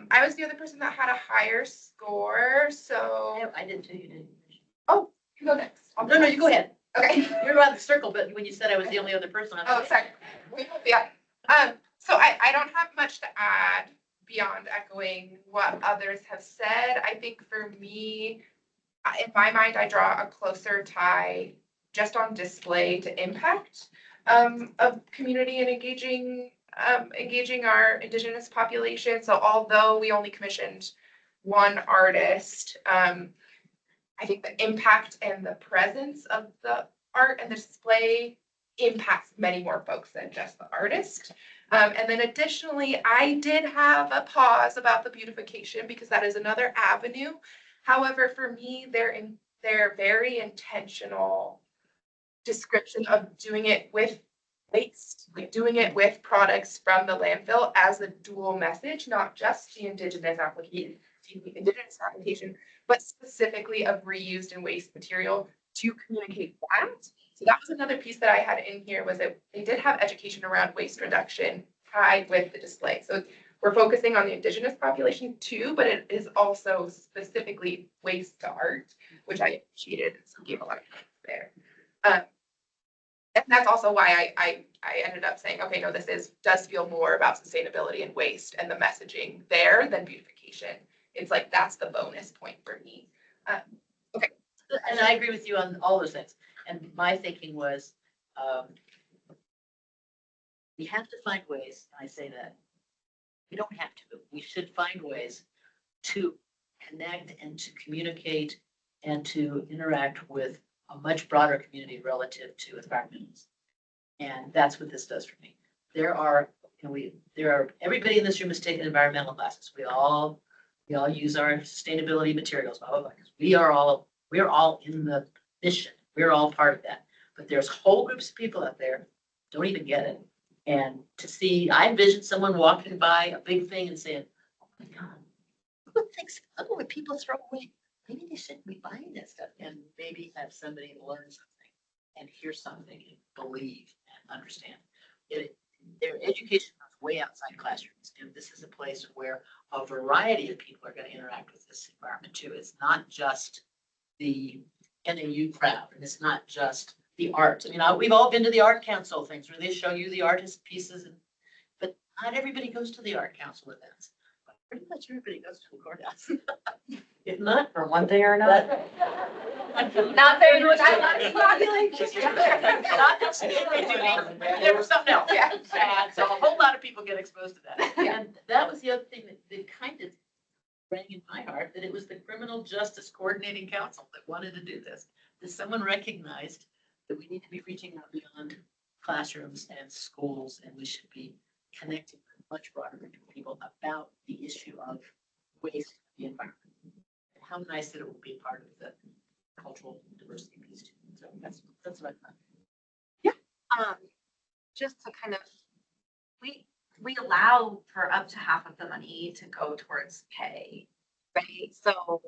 I was the other person that had a higher score, so. I did too, you did. Oh, you go next. No, you go ahead. Okay. You're around the circle, but when you said I was the only other person. I was Oh, like, sorry. Yeah. So I don't have much to add beyond echoing what others have said. I think for me, in my mind, I draw a closer tie just on display to impact of community and engaging our Indigenous population. So although we only commissioned one artist, I think the impact and the presence of the art and the display impacts many more folks than just the artist. And then additionally, I did have a pause about the beautification because that is another avenue. However, for me, they're very intentional description of doing it with waste, like doing it with products from the landfill as a dual message, not just the Indigenous application, but specifically of reused and waste material to communicate that. So that was another piece that I had in here, was that they did have education around waste reduction tied with the display. So we're focusing on the Indigenous population too, but it is also specifically waste to art, which I appreciated. So gave a lot of points there. And that's also why I ended up saying, okay, no, this does feel more about sustainability and waste and the messaging there than beautification. It's like, that's the bonus point for me. Okay. And I agree with you on all those things. And my thinking was, we have to find ways, and I say that, we don't have to, we should find ways to connect and to communicate and to interact with a much broader community relative to environmentalists. And that's what this does for me. Everybody in this room has taken environmental classes. We all use our sustainability materials, blah, blah, blah. We're all in the mission. We're all part of that. But there's whole groups of people out there don't even get it. And to see, I envision someone walking by a big thing and saying, oh my God, look what people throw away. Maybe they shouldn't be buying that stuff, and maybe have somebody learn something and hear something and believe and understand. their education goes way outside classrooms. And this is a place where a variety of people are going to interact with this environment too. It's not just the NAU crowd, and it's not just the art. I mean, we've all been to the art council things where they show you the artist pieces, but not everybody goes to the art council events. But pretty much everybody goes to the courthouse. If not, For one thing or another. Not very much. there was something else. Yeah. And so a whole lot of people get exposed to that. And that was the other thing that kind of rang in my heart, that it was the Criminal Justice Coordinating Council that wanted to do this. That someone recognized that we need to be reaching out beyond classrooms and schools, and we should be connecting with a much broader group of people about the issue of waste in the environment. And how nice that it will be part of the cultural diversity piece too. So that's what I thought. Just to kind of, we allow for up to half of the money to go towards pay, right? So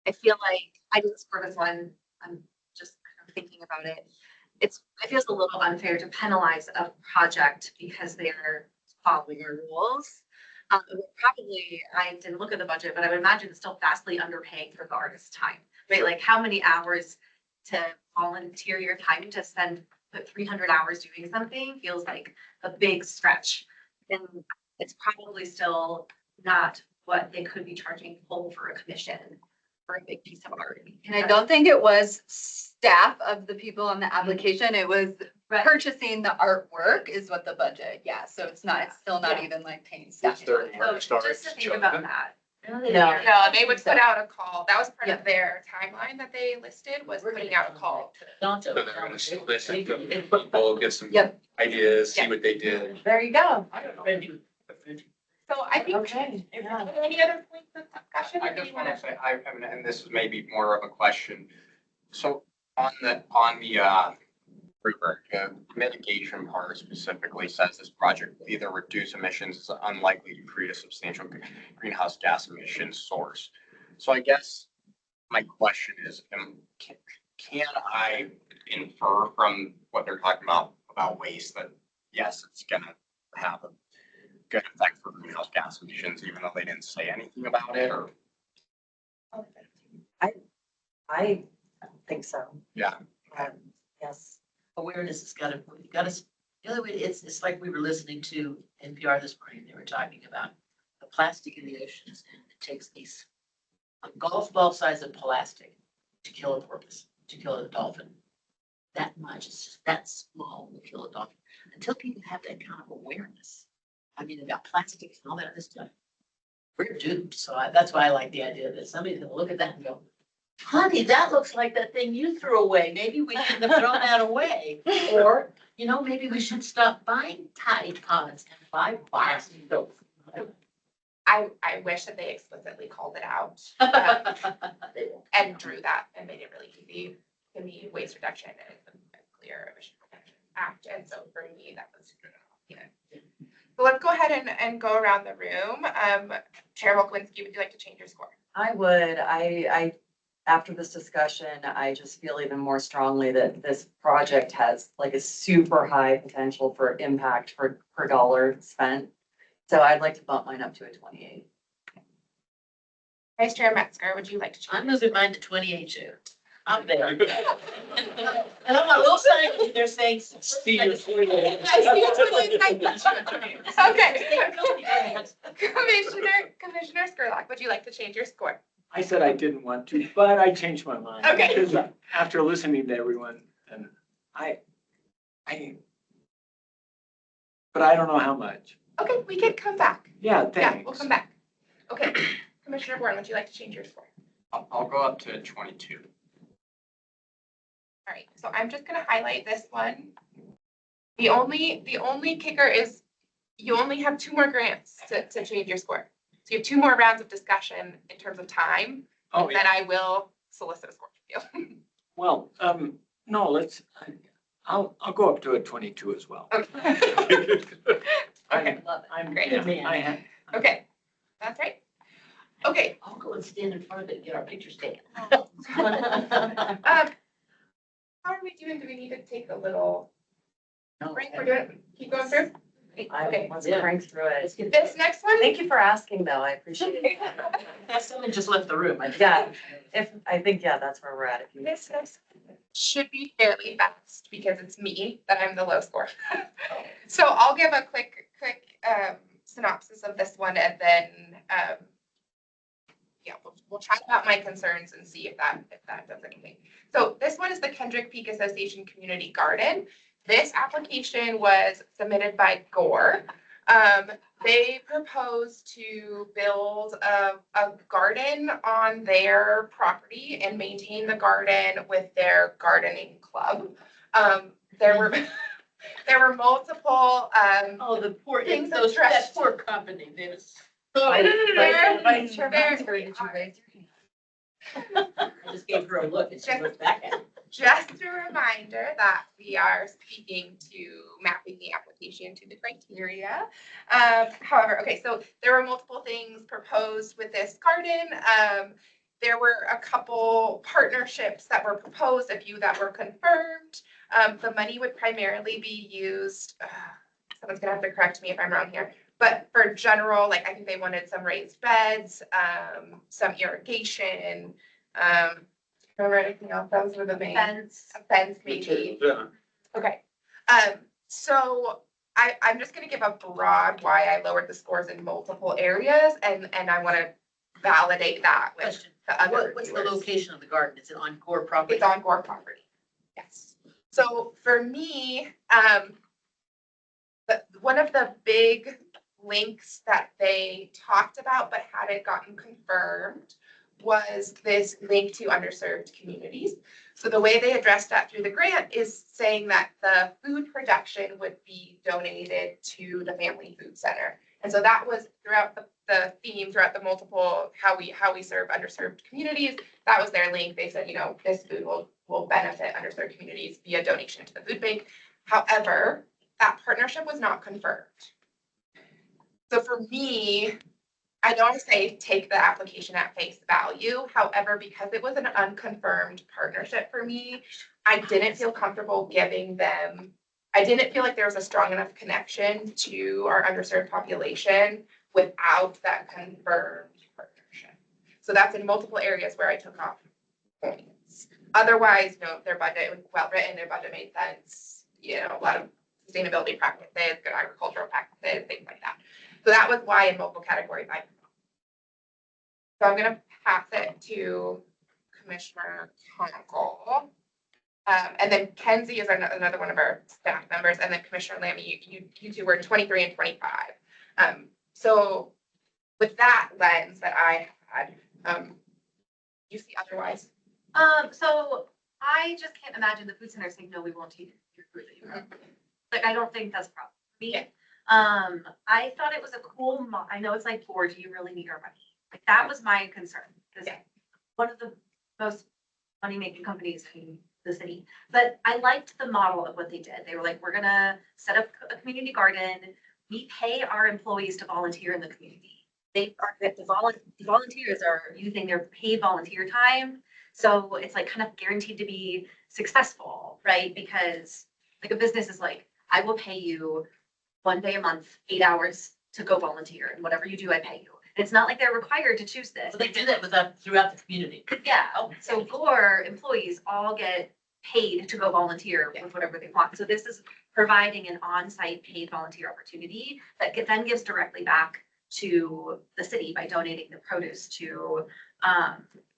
I feel like I didn't score this one. I'm just kind of thinking about it. It feels a little unfair to penalize a project because they are following our rules. Probably, I didn't look at the budget, but I would imagine it's still vastly underpaying for the artist's time, right? Like how many hours to volunteer your time to put 300 hours doing something feels like a big stretch. And it's probably still not what they could be charging full for a commission for a big piece of art. And I don't think it was staff of the people on the application. It was purchasing the artwork is what the budget. Yeah, so it's still not even like paying staff. So just to think about that. No. No, they would put out a call. That was part of their timeline that they listed, was putting out a call. Don't. So they're gonna listen to people, get some Yep. ideas, see Yeah. what they did. There you go. So I think, Okay. Yeah. any other points of discussion? I or do just you want wanna- to say, I mean, and this is maybe more of a question. So on the rubric, mitigation part specifically says this project will either reduce emissions, is unlikely to create a substantial greenhouse gas emissions source. So I guess my question is, can I infer from what they're talking about waste that, yes, it's gonna have a good effect for greenhouse gas emissions, even though they didn't say anything about it, or? I think so. Yeah. Yes. Awareness has got to, the other way, it's like we were listening to NPR this morning. They were talking about the plastic in the oceans, and it takes a golf ball size of plastic to kill a porpoise, to kill a dolphin. That much, it's just that small to kill a dolphin. Until people have that kind of awareness, I mean, about plastics and all that other stuff, we're doomed. So that's why I like the idea that somebody's gonna look at that and go, honey, that looks like that thing you threw away. Maybe we shouldn't have thrown that away. Or, maybe we should stop buying Tide Pods and buy bars of those. I wish that they explicitly called it out and drew that and made it really easy to me. Waste reduction is a clear emission reduction act. And so for me, that was, So let's go ahead and go around the room. Chair Volkowinski, would you like to change your score? I would. After this discussion, I just feel even more strongly that this project has like a super high potential for impact per dollar spent. So I'd like to bump mine up to a 28. Vice Chair Metzger, would you like to change? I'm moving mine to 28 too. I'm there. And I'm a little sign there saying. See you. I see you, 28. Okay. Commissioner Skurlock, would you like to change your score? I said I didn't want to, but I changed my mind. Okay. Because after listening to everyone, and but I don't know how much. Okay, we can come back. Yeah, Yeah, thanks. we'll come back. Okay, Commissioner Warren, would you like to change your score? I'll go up to 22. All right, so I'm just gonna highlight this one. The only kicker is you only have 2 more grants to change your score. So you have 2 more rounds of discussion in terms of time, Oh, and then I will solicit a score from you. Well, no, I'll go up to a 22 as well. Okay. Okay, I'm Great. yeah, okay, that's right. Okay, I'll go and stand in front of it and get our pictures taken. how are we doing? Do we need to take a little break? We're doing, keep going through? Let's Yeah. crank through it. Let's get This next one, Thank you for asking, though. I appreciate it. Someone just left the room. Yeah. I think, yeah, that's where we're at. If you- this next one should be fairly fast because it's me that I'm the low score. So I'll give a quick synopsis of this one and then, yeah, we'll chat about my concerns and see if that does anything. So this one is the Kendrick Peak Association Community Garden. This application was submitted by Gore. They propose to build a garden on their property and maintain the garden with their gardening club. There were multiple, Oh, the poor, Things those, that addressed. poor company, they was. Vice Chair Metzger, did you raise your hand? I just gave her a look and she looked back at me. just a reminder that we are speaking to mapping the application to the criteria. However, okay, so there were multiple things proposed with this garden. There were a couple partnerships that were proposed, a few that were confirmed. The money would primarily be used, someone's gonna have to correct me if I'm wrong here, but for general, like I think they wanted some raised beds, some irrigation, remember anything else? Those were the main. Fence. A fence maybe. Yeah. Okay. So I'm just gonna give a broad why I lowered the scores in multiple areas and I wanna validate that with Question, the other what's the reviewers. location of the garden? Is it on Gore property? It's on Gore property. Yes. So for me, one of the big links that they talked about but hadn't gotten confirmed was this link to underserved communities. So the way they addressed that through the grant is saying that the food production would be donated to the Family Food Center. And so that was throughout the theme, throughout the multiple, how we serve underserved communities. That was their link. They said, this food will benefit underserved communities via donation to the food bank. However, that partnership was not confirmed. So for me, I don't want to say take the application at face value. However, because it was an unconfirmed partnership for me, I didn't feel comfortable giving them, I didn't feel like there was a strong enough connection to our underserved population without that confirmed partnership. So that's in multiple areas where I took off points. Otherwise, no, their budget was well written, their budget made sense, a lot of sustainability practices, good agricultural practices, things like that. So that was why in multiple categories I. So I'm gonna pass it to Commissioner Conkle. And then Kenzie is another one of our staff members, and then Commissioner Lammy, you two were 23 and 25. So with that lens that I had, you see otherwise? So I just can't imagine the food center saying, no, we won't take your food that you have. Like, I don't think that's a problem for me. Yeah. I thought it was a cool, I know it's like, or do you really need our money? Like, that was my concern, because Yeah. one of the most money-making companies in the city. But I liked the model of what they did. They were like, we're gonna set up a community garden. We pay our employees to volunteer in the community. The volunteers are using their paid volunteer time. So it's like kind of guaranteed to be successful, right? Because like a business is like, I will pay you 1 day a month, 8 hours to go volunteer, and whatever you do, I pay you. And it's not like they're required to choose this. But they do that throughout the community. Yeah, so Gore employees all get paid to go volunteer with whatever they want. So this is providing an on-site paid volunteer opportunity that then gives directly back to the city by donating the produce to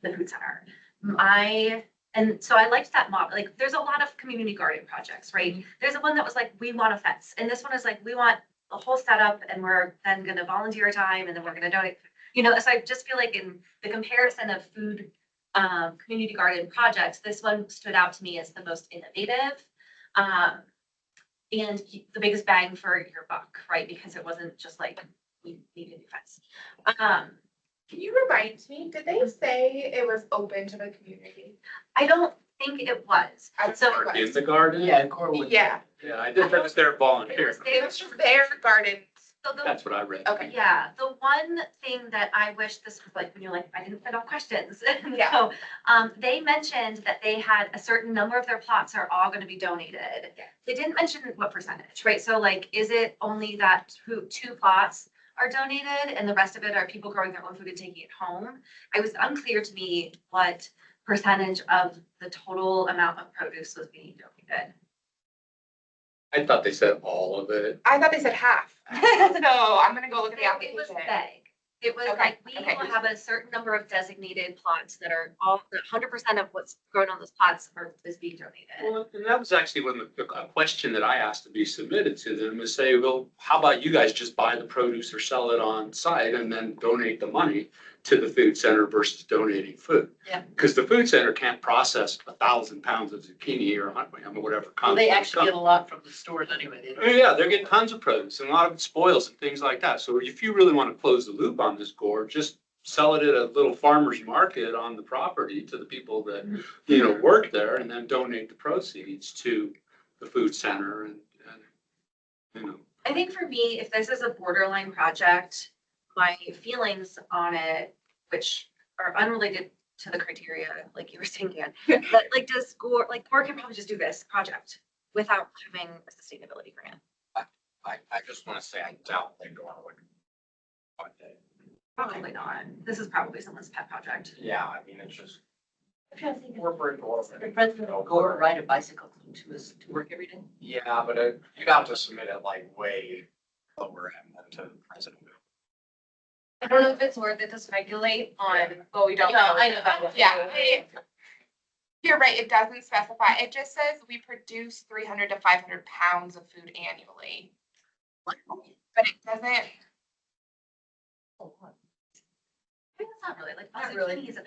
the food center. And so I liked that model. Like, there's a lot of community garden projects, right? There's one that was like, we want a fence. And this one is like, we want a whole setup, and we're then gonna volunteer time, and then we're gonna donate. So I just feel like in the comparison of food community garden projects, this one stood out to me as the most innovative. And the biggest bang for your buck, right? Because it wasn't just like, we need a new fence. Can you remind me, did they say it was open to the community? I don't think it was. I don't So think it In was. the garden? Yeah, Core would. Yeah, Yeah, I did that as their volunteer. it was just their garden So the, That's what I read. Okay. yeah, the one thing that I wish this was like, when you're like, I didn't fit all questions. And Yeah. so, they mentioned that they had a certain number of their plots are all gonna be donated. They didn't mention what percentage, right? So like, is it only that two plots are donated and the rest of it are people growing their own food and taking it home? It was unclear to me what percentage of the total amount of produce was being donated. I thought they said all of it. I thought they said half. So I'm gonna go look at the It was application. vague. It was Okay, like, we okay. will have a certain number of designated plots that are all, 100% of what's grown on those plots is being donated. Well, and that was actually a question that I asked to be submitted to them, is say, well, how about you guys just buy the produce or sell it on site and then donate the money to the food center versus donating food? Yeah. Because the food center can't process 1,000 pounds of zucchini or whatever. Well, they actually get a lot from the stores anyway. They don't- Yeah, they're getting tons of produce and a lot of it spoils and things like that. So if you really want to close the loop on this, Gore, just sell it at a little farmer's market on the property to the people that, work there, and then donate the proceeds to the food center and. I think for me, if this is a borderline project, my feelings on it, which are unrelated to the criteria, like you were saying, Dan, but like Gore can probably just do this project without having a sustainability grant. I just want to say I doubt they go on with. Probably not. This is probably someone's pet project. Yeah, I mean, it's just I'm trying to think, corporate or. the president of Gore ride a bicycle to work every day. Yeah, but you'd have to submit it like way lower end than to the president. I don't know if it's worth it to speculate on, but we don't No, know. I know that. Yeah, you're right, it doesn't specify. It just says we produce 300 to 500 pounds of food annually. But it doesn't, It's not really like. Not really. zucchini is a-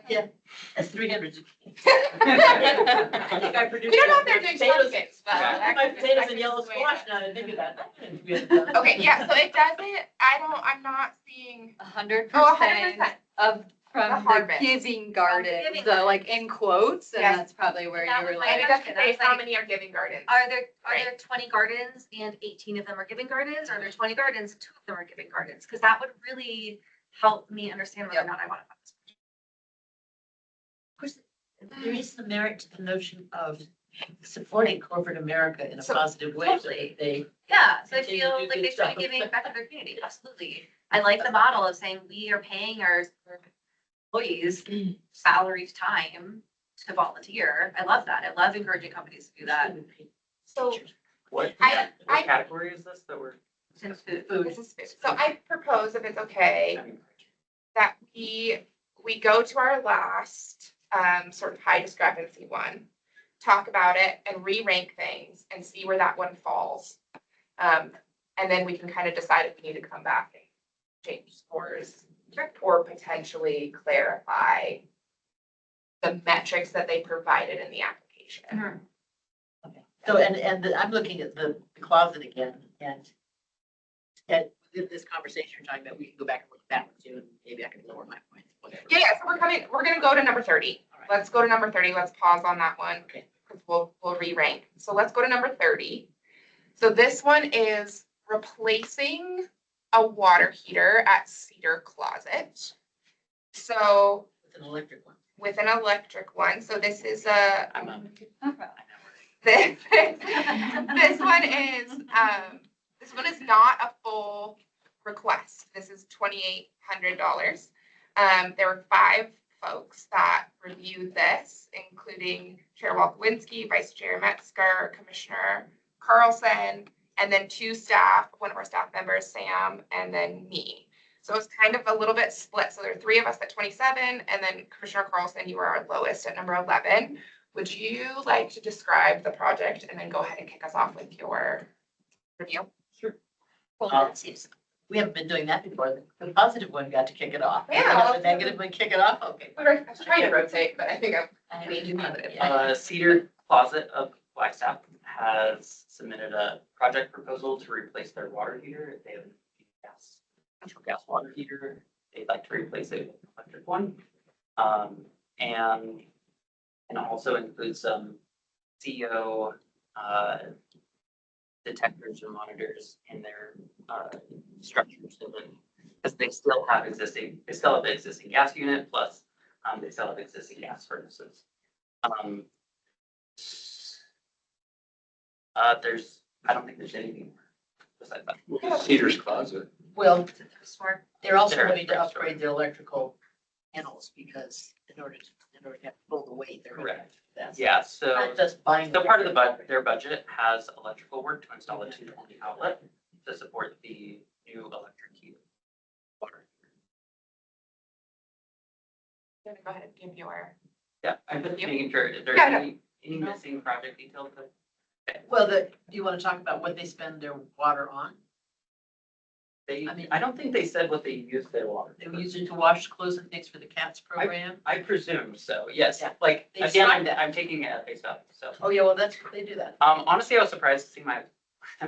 Yeah, that's 300 zucchini. we I think I produced. don't know if they're doing potatoes. pumpkins, but. I put potatoes and yellow squash now, I think of that. Okay, yeah, so it doesn't, I'm not seeing, 100% 100%. of, The from the harvest. giving garden, giving so like in quotes, and Yes. that's probably where That you was were my and it like. doesn't say how Like- many are giving gardens. Are there Right. 20 gardens and 18 of them are giving gardens? Or are there 20 gardens, 2 of them are giving gardens? Because that would really help me understand whether or not I want to fund this. Of course, there is some merit to the notion of supporting corporate America in a So- positive way. Totally. They, Yeah, so I Continue to feel do like good they should be stuff. giving back to their community, absolutely. I like the model of saying we are paying our employees salaried time to volunteer. I love that. I love encouraging companies to do that. So What I- category is this that we're? Since food. this is food. So I propose, if it's okay, that we go to our last, sort of high discrepancy one, talk about it and re-rank things and see where that one falls. And then we can kind of decide if we need to come back and change scores or potentially clarify the metrics that they provided in the application. Mhm. so, and I'm looking at the closet again, and in this conversation you're talking about, we can go back and look backwards, and maybe I can lower my points, whatever. Yeah, so we're gonna go to number 30. All right. Let's go to number 30. Let's pause on that one. Okay. Because we'll re-rank. So let's go to number 30. So this one is replacing a water heater at Cedar Closet. So It's an electric one. with an electric one, so this is a, I'm on. this, this one is not a full request. This is $2,800. There were 5 folks that reviewed this, including Chair Walkowinski, Vice Chair Metzger, Commissioner Carlson, and then 2 staff, one of our staff members, Sam, and then me. So it's kind of a little bit split. So there are 3 of us at 27, and then Commissioner Carlson, you were our lowest at number 11. Would you like to describe the project and then go ahead and kick us off with your review? Well, let's see. We haven't been doing that before. The positive one got to kick it off. Yeah. The negative one kick it off, okay. I was trying to rotate, but I think I need to positive. Cedar Closet of Flagstaff has submitted a project proposal to replace their water heater. If they have a natural gas water heater, they'd like to replace it with an electric one. And also include some CO detectors or monitors in their structures. So that, because they still have the existing gas unit, plus they still have existing gas furnaces. Um, I don't think there's anything more besides that. Peter's Closet. Well, Smart. they're also They're going to extra. upgrade the electrical panels because in order to have to pull the weight, they're. Correct. That's Yeah, so, not just buying. so part of the budget, their budget has electrical work to install a 220 outlet to support the new electric heat. Water. I'm gonna go ahead and give your. Yeah, I'm just Thank you. making sure, if there's Yeah, no. any missing project details, but Well, do you want to talk about what they spend their water on? I don't think they said what they use their water. They were using to wash clothes and things for the cats program? I presume so, yes, Yeah. like, They again, described that. I'm taking it at face value, so. Oh, yeah, well, they do that. Honestly, I was surprised to see my,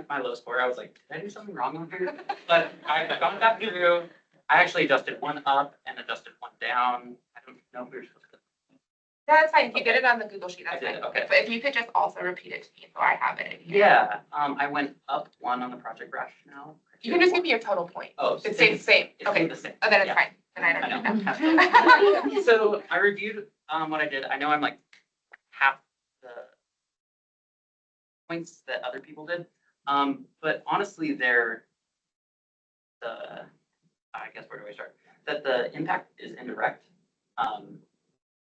my low score. I was like, did I do something wrong on here? But I've gone back through, I actually adjusted one up and adjusted one down. I don't know if we were supposed to. That's fine. You did it on the Google sheet. I That's did, fine. okay. But if you could just also repeat it to me, so I have it in here. Yeah, I went up one on the project rationale. You can just give me your total point. Oh. It stays the same. It Okay. stayed the same. Oh, then it's Yeah. fine. Then I I don't need that. So I reviewed, what I did. I know I'm like half the points that other people did. But honestly, I guess where do I start? That the impact is indirect.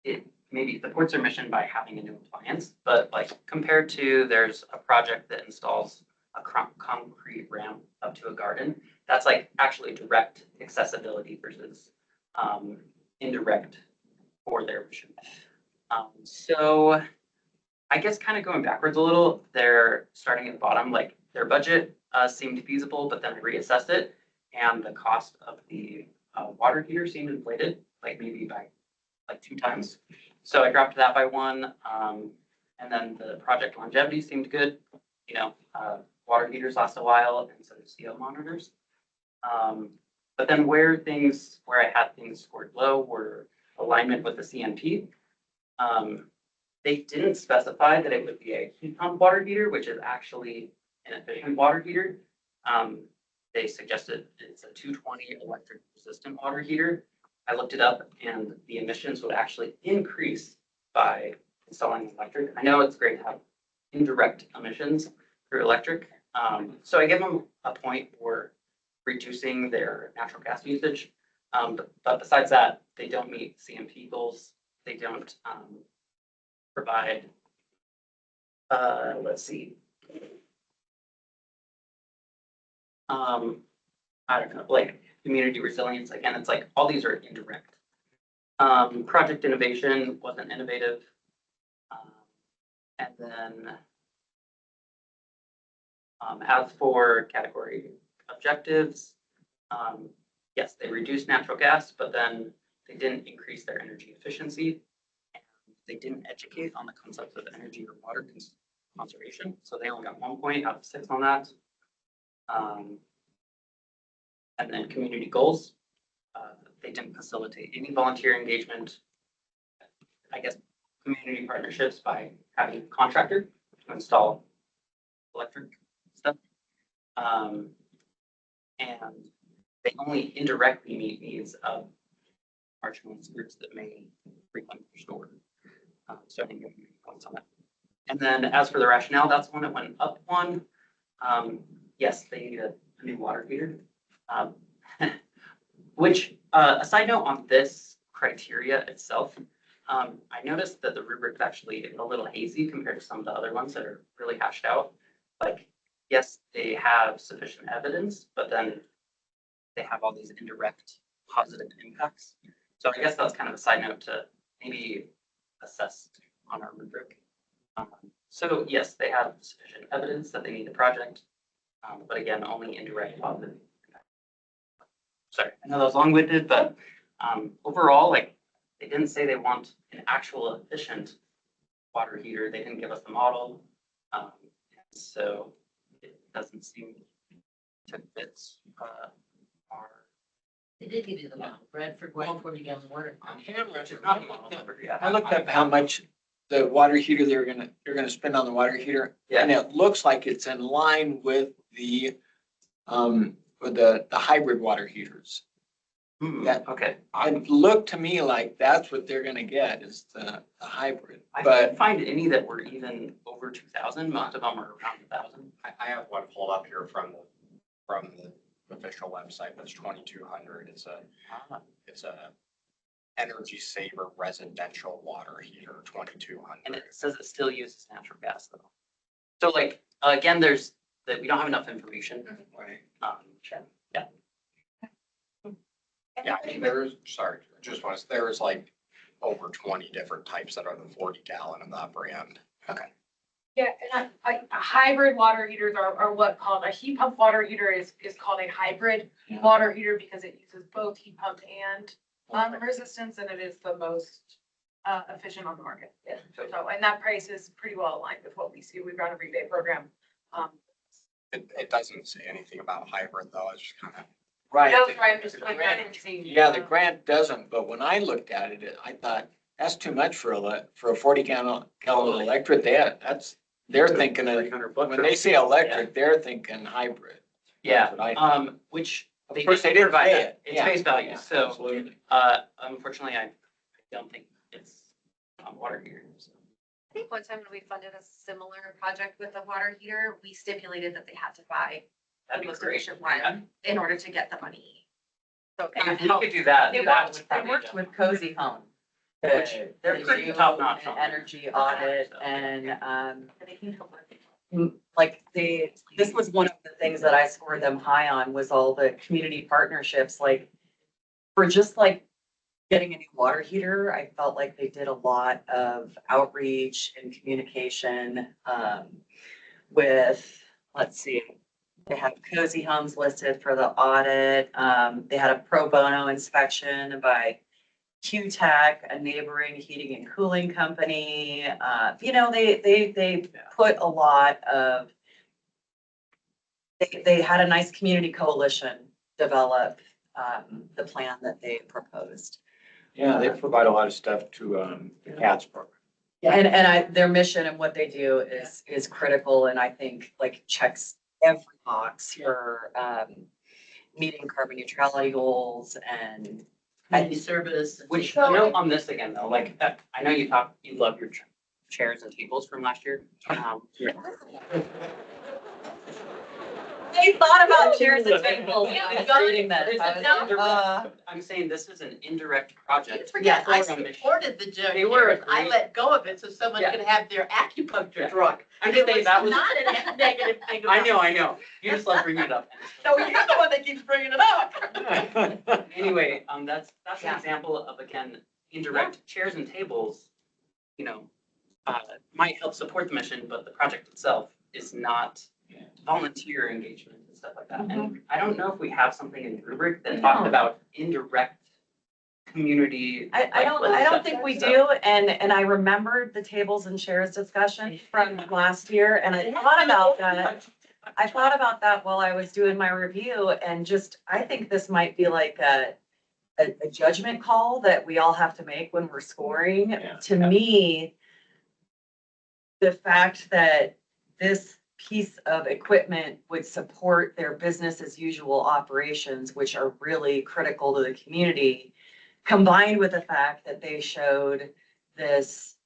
It maybe supports their mission by having a new appliance, but like compared to there's a project that installs a concrete ramp up to a garden, that's like actually direct accessibility versus indirect for their mission. So I guess kind of going backwards a little, they're starting at the bottom, like their budget seemed feasible, but then I reassessed it and the cost of the water heater seemed inflated, like maybe by like 2 times. So I dropped that by 1. And then the project longevity seemed good. You know, water heaters last a while instead of CO monitors. But then where I had things scored low were alignment with the CMP. They didn't specify that it would be a heat pump water heater, which is actually an efficient water heater. They suggested it's a 220 electric resistant water heater. I looked it up and the emissions would actually increase by installing electric. I know it's great to have indirect emissions through electric. So I give them a point for reducing their natural gas usage. But besides that, they don't meet CMP goals. They don't provide, let's see. I don't know, like community resilience. Again, it's like all these are indirect. Project innovation wasn't innovative. And then as for category objectives, yes, they reduced natural gas, but then they didn't increase their energy efficiency. And they didn't educate on the concepts of energy or water conservation. So they only got 1 point out of 6 on that. And then community goals. They didn't facilitate any volunteer engagement. I guess community partnerships by having a contractor to install electric stuff. And they only indirectly meet needs of marginalized groups that may frequent their store. So I think I'm points on that. And then as for the rationale, that's the one that went up 1. Yes, they need a new water heater. Which, a side note on this criteria itself, I noticed that the rubric's actually a little hazy compared to some of the other ones that are really hashed out. Like, yes, they have sufficient evidence, but then they have all these indirect positive impacts. So I guess that's kind of a side note to maybe assess on our rubric. So yes, they have sufficient evidence that they need the project, but again, only indirect positive. Sorry, I know that was long-winded, but overall, like, they didn't say they want an actual efficient water heater. They didn't give us the model. So it doesn't seem to fit our. They did give you the model, Brad, for 40 gallon water. On camera, Which is not a model number, yeah. I looked up how much the water heater they're gonna spend on the water heater. Yeah. And it looks like it's in line with the hybrid water heaters. That- Okay. It looked to me like that's what they're gonna get is the hybrid, I but couldn't find any that were even over 2,000. Most of them are around 1,000. I have one pulled up here from the official website, that's 2,200. It's a energy saver residential water heater, And 2,200. it says it still uses natural gas though. So like, again, there's that we don't have enough information. Right. Yeah. Yeah, I mean, there's like over 20 different types that are the 40 gallon of the upper end. Yeah, and a hybrid water heaters are what called, a heat pump water heater is called a hybrid Yeah. water heater because it uses both heat pump and resistance, and it is the most efficient on the market. Yeah. So, and that price is pretty well aligned with what we see. We've run a rebate program. It doesn't say anything about hybrid though, it's just kind of. right. That's why I'm just like, I didn't see. Yeah, the grant doesn't, but when I looked at it, I thought, that's too much for a 40 gallon electric. They're thinking of, when they say electric, they're thinking hybrid. Yeah, That's what I- which Of they course, did they didn't provide say that. it. It's Yeah, face value, yeah, so, absolutely. unfortunately, I don't think it's on water heater. So. I think one time when we funded a similar project with a water heater, we stipulated that they had to buy That'd the be most great. efficient one in order to get the money. So And that if we helped. could do that, They that worked, would they probably worked do. with Cozy Home. Which they're They pretty do top notch an on that. energy audit So. and, like this was one of the things that I scored them high on was all the community partnerships, like for just like getting a new water heater, I felt like they did a lot of outreach and communication, with, let's see, they have Cozy Homes listed for the audit. They had a pro bono inspection by Q-Tech, a neighboring heating and cooling company. They put a lot of, they had a nice community coalition develop, the plan that they proposed. Yeah, they provide a lot of stuff to the CATS program. And their mission and what they do is critical and I think like checks every box for, meeting carbon neutrality goals and Community service. Which, a note on this again, though, like, I know you love your chairs and tables from last year. they thought about chairs and tables. Yeah, I was got it. reading this. It's I was not like, direct. I'm saying this is an indirect project. Forget, I for a mission. supported the Joe They were chairs. I great. let go of it so someone Yeah. could have their acupuncture Yeah. drug. I'm just saying that was. Not a negative thing about it. I know. You just love bringing it up. No, you're the one that keeps bringing it up. Anyway, that's an Yeah. example of, again, indirect chairs and tables, might help support the mission, but the project itself is not volunteer engagement and stuff like that. And I don't know if we have something in the rubric that talked about indirect community. I don't think we do, and I remembered the tables and chairs discussion from last year, and I thought about that. I thought about that while I was doing my review, and just, I think this might be like a judgment call that we all have to make when we're scoring. Yeah. To me, the fact that this piece of equipment would support their business as usual operations, which are really critical to the community, combined with the fact that they showed this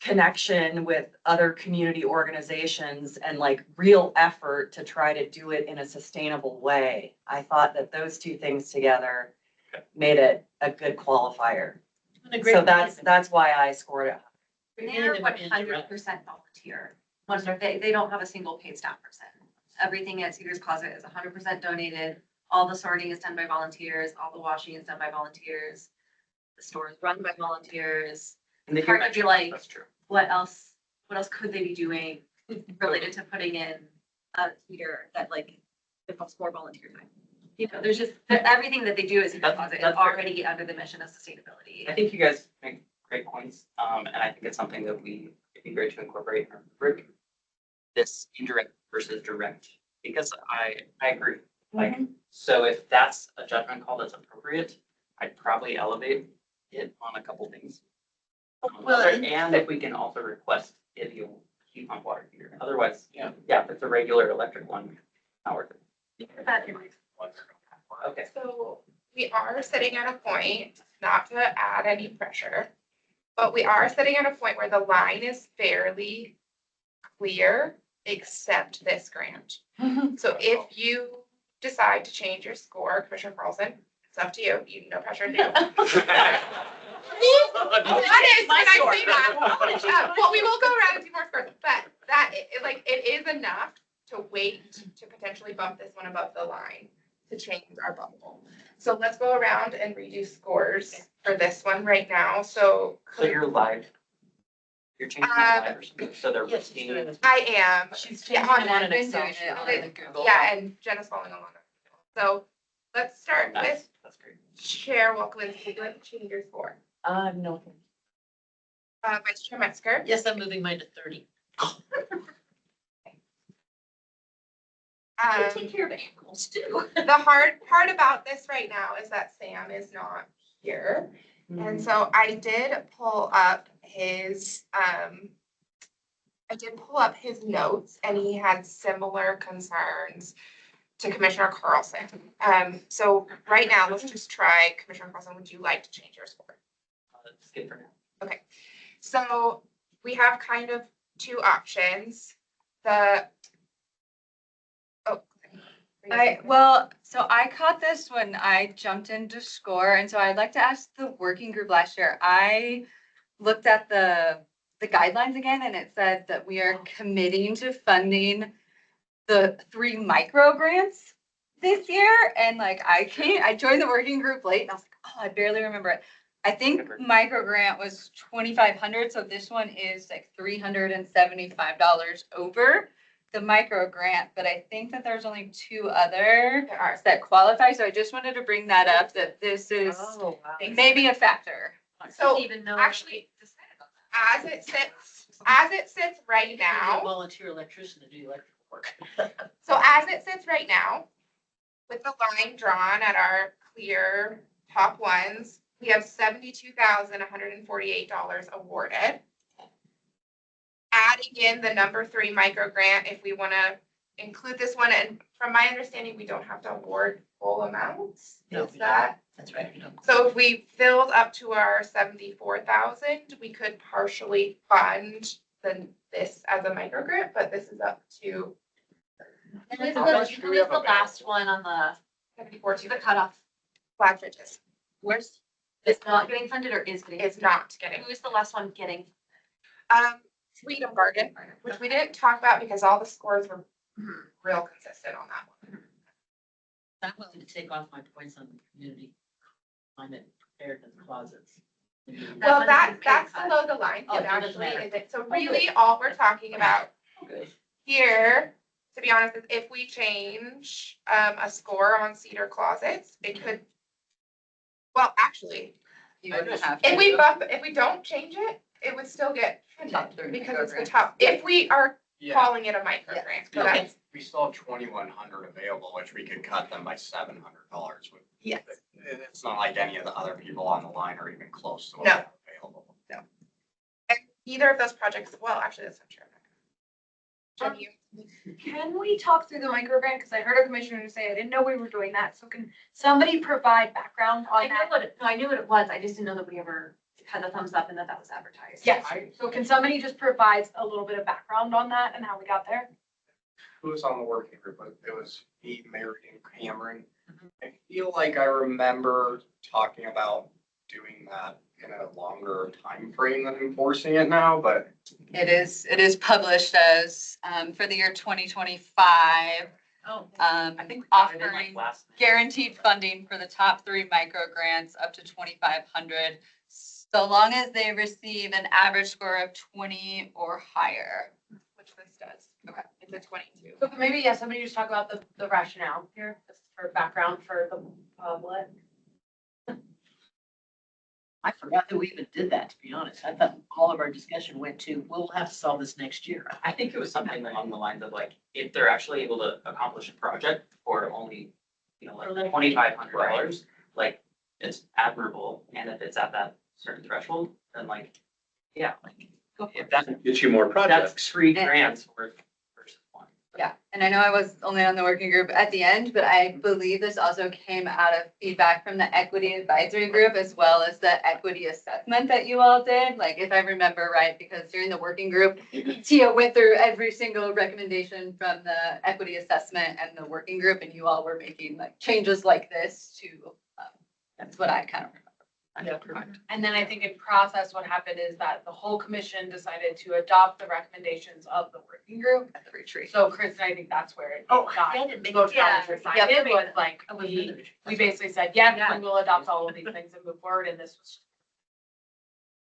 connection with other community organizations and like real effort to try to do it in a sustainable way. I thought that those two things together made it a good qualifier. So that's why I scored it. They're 100% volunteer. They don't have a single paid staff person. Everything at Cedars Closet is 100% donated. All the sorting is done by volunteers. All the washing is done by volunteers. The store is run by volunteers. And they do Hard to mention be like, that's true. what else could they be doing related to putting in a heater that like involves more volunteer time? There's just, everything that they do at Cedars Closet is That's fair. already under the mission of sustainability. I think you guys make great points, and I think it's something that it'd be great to incorporate in our rubric. This indirect versus direct, because I agree. Like, so if that's a judgment call that's appropriate, I'd probably elevate it on a couple things. And if we can also request if you heat pump water heater, otherwise, Yeah. if it's a regular electric one, not worth it. Okay. So we are sitting at a point, not to add any pressure, but we are sitting at a point where the line is fairly clear, except this grant. So if you decide to change your score, Commissioner Carlson, it's up to you. You, no pressure to do. That is, when I say that, well, we will go around and do more scores, but that, it is enough to wait to potentially bump this one above the line to change our bubble. So let's go around and redo scores for this one right now. So So you're live. You're changing the live or something, so they're Yes, she's doing routine. this. I am. She's Yeah, changing it on on an been Excel doing sheet it on on the Google. Yeah, and Jenna's following along. So let's start with Nice, that's great. Chair Wolkowitz. Would you like to change your score? No. Vice Chair Metzger. Yes, I'm moving mine to 30. Take care of animals too. The hard part about this right now is that Sam is not here. And so I did pull up his notes, and he had similar concerns to Commissioner Carlson. So right now, let's just try, Commissioner Carlson, would you like to change your score? Skip for now. So we have kind of two options. So I caught this when I jumped into SCORE, and so I'd like to ask the working group last year. I looked at the guidelines again, and it said that we are committing to funding the 3 micro grants this year. And like I joined the working group late, and I was like, oh, I barely remember it. I think micro grant was 2,500, so this one is like $375 over the micro grant, but I think that there's only 2 other There are. that qualify, so I just wanted to bring that up, that this is Oh, wow. maybe a factor. So Even though. actually, as it sits right You need a now, volunteer electrician to do electrical work. so as it sits right now, with the line drawn at our clear top ones, we have $72,148 awarded. Adding in the number 3 micro grant, if we want to include this one, and from my understanding, we don't have to award full amounts. No, Is we don't. that? That's right. You know. So if we filled up to our 74,000, we could partially fund this as a micro grant, but this is up to Who is the last one on the 74 the cutoff? Flag Ridges. Where's, It's not getting funded or is getting? It's not getting. Who is the last one getting? Freedom Garden, which we didn't talk about because all the scores were real consistent on that one. I'm willing to take off my points on the community climate preparedness closets. Well, that's below the line. Oh, It it doesn't actually matter. isn't. So really, all we're talking about Good. here, to be honest, is if we change a score on cedar closets, it could, well, actually, You wouldn't have if we to. if we don't change it, it would still get Top funded 3 because micro it's the grants. top, if we are Yeah, calling it a micro Yeah. grant. Yeah. But that's, we still have 2,100 available, which we could cut them by $700 with. yes. It's not like any of the other people on the line are even close to what No. we have available. And either of those projects, well, actually, that's not true. Jen, you- Can we talk through the micro grant? Because I heard a commissioner say, I didn't know we were doing that. So can somebody provide background on that? I knew what it was. I just didn't know that we ever had the thumbs up and that was advertised. Yes. So can somebody just provide a little bit of background on that and how we got there? Who was on the working group? It was me, Mary, and Cameron. I feel like I remember talking about doing that in a longer time frame than enforcing it now, but It is published as, for the year 2025, Oh. I think we got it in like offering last. guaranteed funding for the top 3 micro grants up to 2,500, so long as they receive an average score of 20 or higher. which this does. Okay. It's a 22. So maybe, yeah, somebody just talk about the rationale here, just for background for the public. I forgot that we even did that, to be honest. I thought all of our discussion went to, we'll have to solve this next year. I think it was something along the lines of like, if they're actually able to accomplish a project for only, like $2,500, like, it's admirable. And if it's at that certain threshold, then like, Yeah. Go for If it. that, Gets you more that's projects. 3 grants worth versus 1. Yeah, and I know I was only on the working group at the end, but I believe this also came out of feedback from the equity advisory group as well as the equity assessment that you all did, like if I remember right, because during the working group, Tia went through every single recommendation from the equity assessment and the working group, and you all were making like changes like this to, that's what I kind of remember. Yeah, correct. And then I think in process, what happened is that the whole commission decided to adopt the recommendations of the working group. At the retreat. So Chris and I think that's where it Oh, got. I didn't make. Most Yeah, comments yep. decided was like, I wasn't in the we retreat. basically said, yeah, Yeah. we will adopt all of these things and move forward, and this was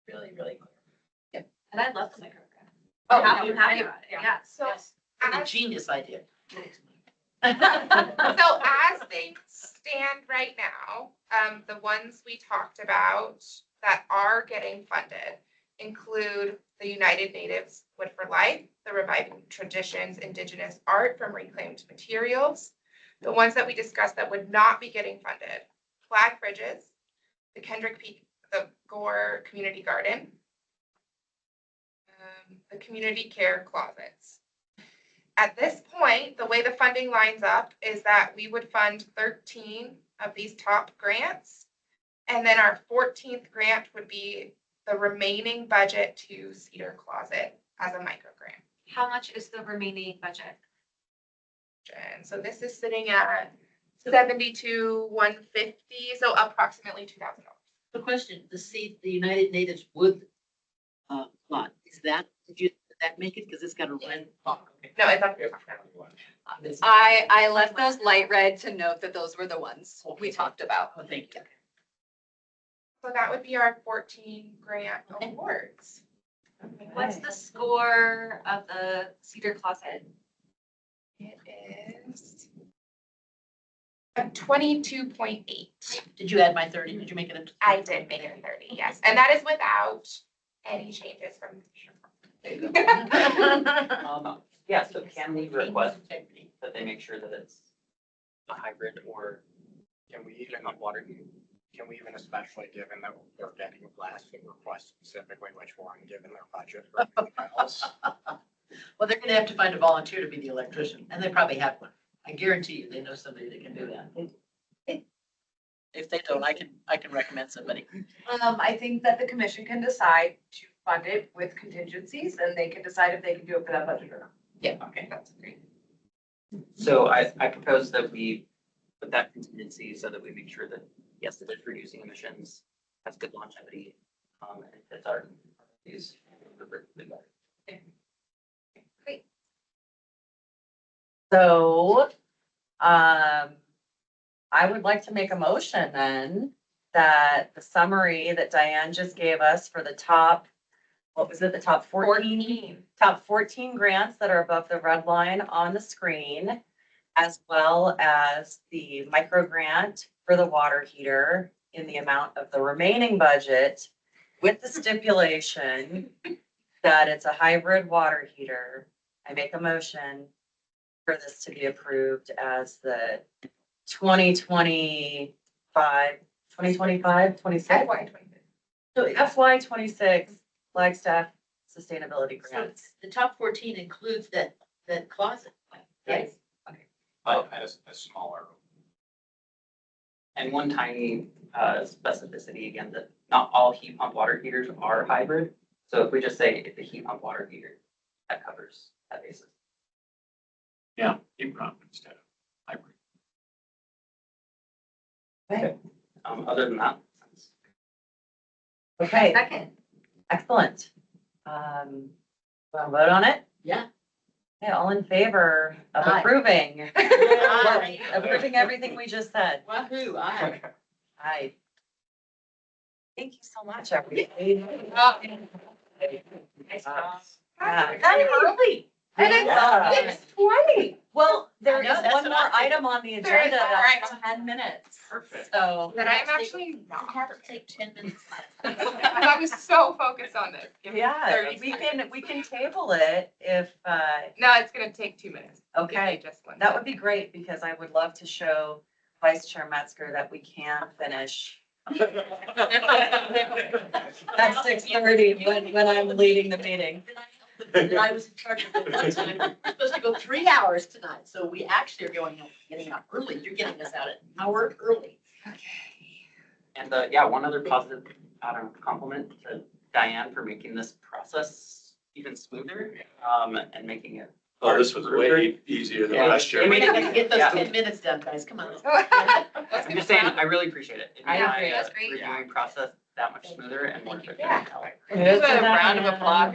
really, really clear. And I love the micro grant. Oh, I'm happy about it, yeah. yeah. So Yes. It's a as genius idea. So as things stand right now, the ones we talked about that are getting funded include the United Natives Wood for Life, the Reviving Traditions Indigenous Art from Reclaimed Materials. The ones that we discussed that would not be getting funded, Flag Bridges, the Kendrick Peak, the Gore Community Garden, the Community Care Closets. At this point, the way the funding lines up is that we would fund 13 of these top grants. And then our 14th grant would be the remaining budget to Cedar Closet as a micro grant. How much is the remaining budget? And so this is sitting at 72,150, so approximately $2,000. The question, the United Natives Wood lot, did that make it? Because it's got a red. Oh, okay. No, it's up here. I left those light red to note that those were the ones we talked about. Oh, thank you. So that would be our 14 grant awards. What's the score of the Cedar Closet? It is a 22.8. Did you add my 30? Did you make it? I did make it a 30, yes. And that is without any changes from. Yeah, so can we request that they make sure that it's a hybrid or Can we even especially given that we're getting a blasting request specifically which one, given their budget for everything else? Well, they're gonna have to find a volunteer to be the electrician, and they probably have one. I guarantee you, they know somebody that can do that. If they don't, I can recommend somebody. I think that the commission can decide to fund it with contingencies, and they can decide if they can do it for that budget or not. Yeah. okay. That's great. So I propose that we put that contingency so that we make sure that, yes, it is reducing emissions, has good longevity, and it fits our use. Great. So, I would like to make a motion then that the summary that Diane just gave us for the top, what was it, the top 14? Top 14 grants that are above the red line on the screen, as well as the micro grant for the water heater in the amount of the remaining budget with the stipulation that it's a hybrid water heater. I make a motion for this to be approved as the 2025, 26. FY 26. So FY 26 Flagstaff Sustainability So Grants. the top 14 includes that closet, right? Yes. But at a smaller. And one tiny specificity again, that not all heat pump water heaters are hybrid. So if we just say it's a heat pump water heater, that covers that basis. Yeah, heat pump instead of hybrid. Okay, Other than that, okay, Second. excellent. Want to vote on it? Yeah. Okay, all in favor of Aye. approving? Aye. Approving everything we just said. Wahoo, aye. Aye. Thank you so much, everybody. Nice job. Yeah. Done early. And Yeah. it's 6:20. Well, there I know, is that's one what more I'm thinking. item on the There is agenda one more that's item. 10 minutes. Perfect. So, That I'm actually You not. have to take 10 minutes. I was so focused on this. Give me yeah, 30 we seconds. can table it if, No, it's gonna take 2 minutes. Give me okay. just one That would be second. great because I would love to show Vice Chair Metzger that we can finish That's 6:30 when I'm leading the meeting. That I was in charge of it one time. We're supposed to go 3 hours tonight, so we actually are getting up early. You're getting us out an hour early. And yeah, one other positive compliment to Diane for making this process even smoother, and making it. Oh, this was way easier than Yeah. last year. We're gonna get those Yeah. 10 minutes done, guys. Come on. I'm just saying, I really appreciate it. It I made agree. my, That's great. reviewing process that much smoother and more efficient. Yeah. Good Give for a round of Diane. applause.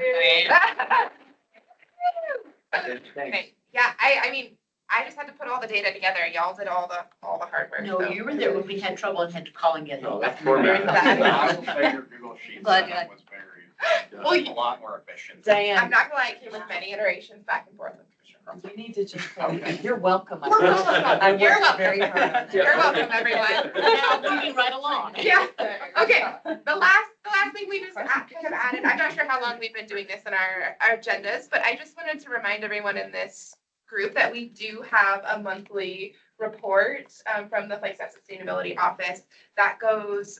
Okay, yeah, I mean, I just had to put all the data together. Y'all did all the hard work. No, so. you were there when we had trouble and had to call and get No, help. that's formatting. I will say your Google Sheets Glad you setup like- was Well, very, a lot more efficient. I'm Diane, not gonna lie, it came with many iterations back and forth. you need to just, Okay. you're welcome. I You're worked- welcome. I You're worked welcome. very hard on that. You're welcome, everyone. Now, moving right along. Yeah, okay, the last thing we just kind of added, I'm not sure how long we've been doing this in our agendas, but I just wanted to remind everyone in this group that we do have a monthly report from the Flagstaff Sustainability Office that goes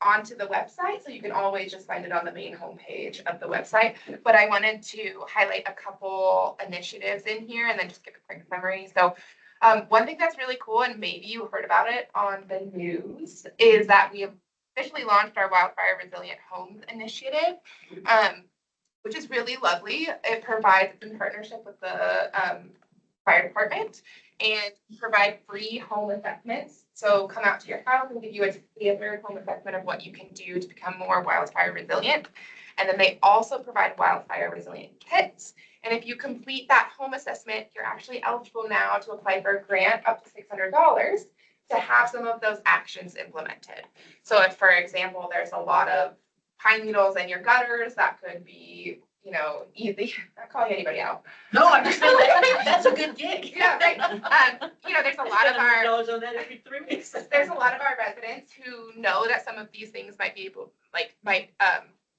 onto the website, so you can always just find it on the main homepage of the website. But I wanted to highlight a couple initiatives in here and then just give a quick summary. So one thing that's really cool, and maybe you heard about it on the news, is that we have officially launched our Wildfire Resilient Homes Initiative, which is really lovely. It provides in partnership with the fire department and provide free home assessments. So come out to your house and give you a standard home assessment of what you can do to become more wildfire resilient. And then they also provide wildfire resilient kits. And if you complete that home assessment, you're actually eligible now to apply for a grant up to $600 to have some of those actions implemented. So if, for example, there's a lot of pine needles in your gutters, that could be, easy. Not calling anybody out. No, I'm just saying that's a good gig. Yeah, right. There's a lot of our $700 on that every 3 weeks. there's a lot of our residents who know that some of these things might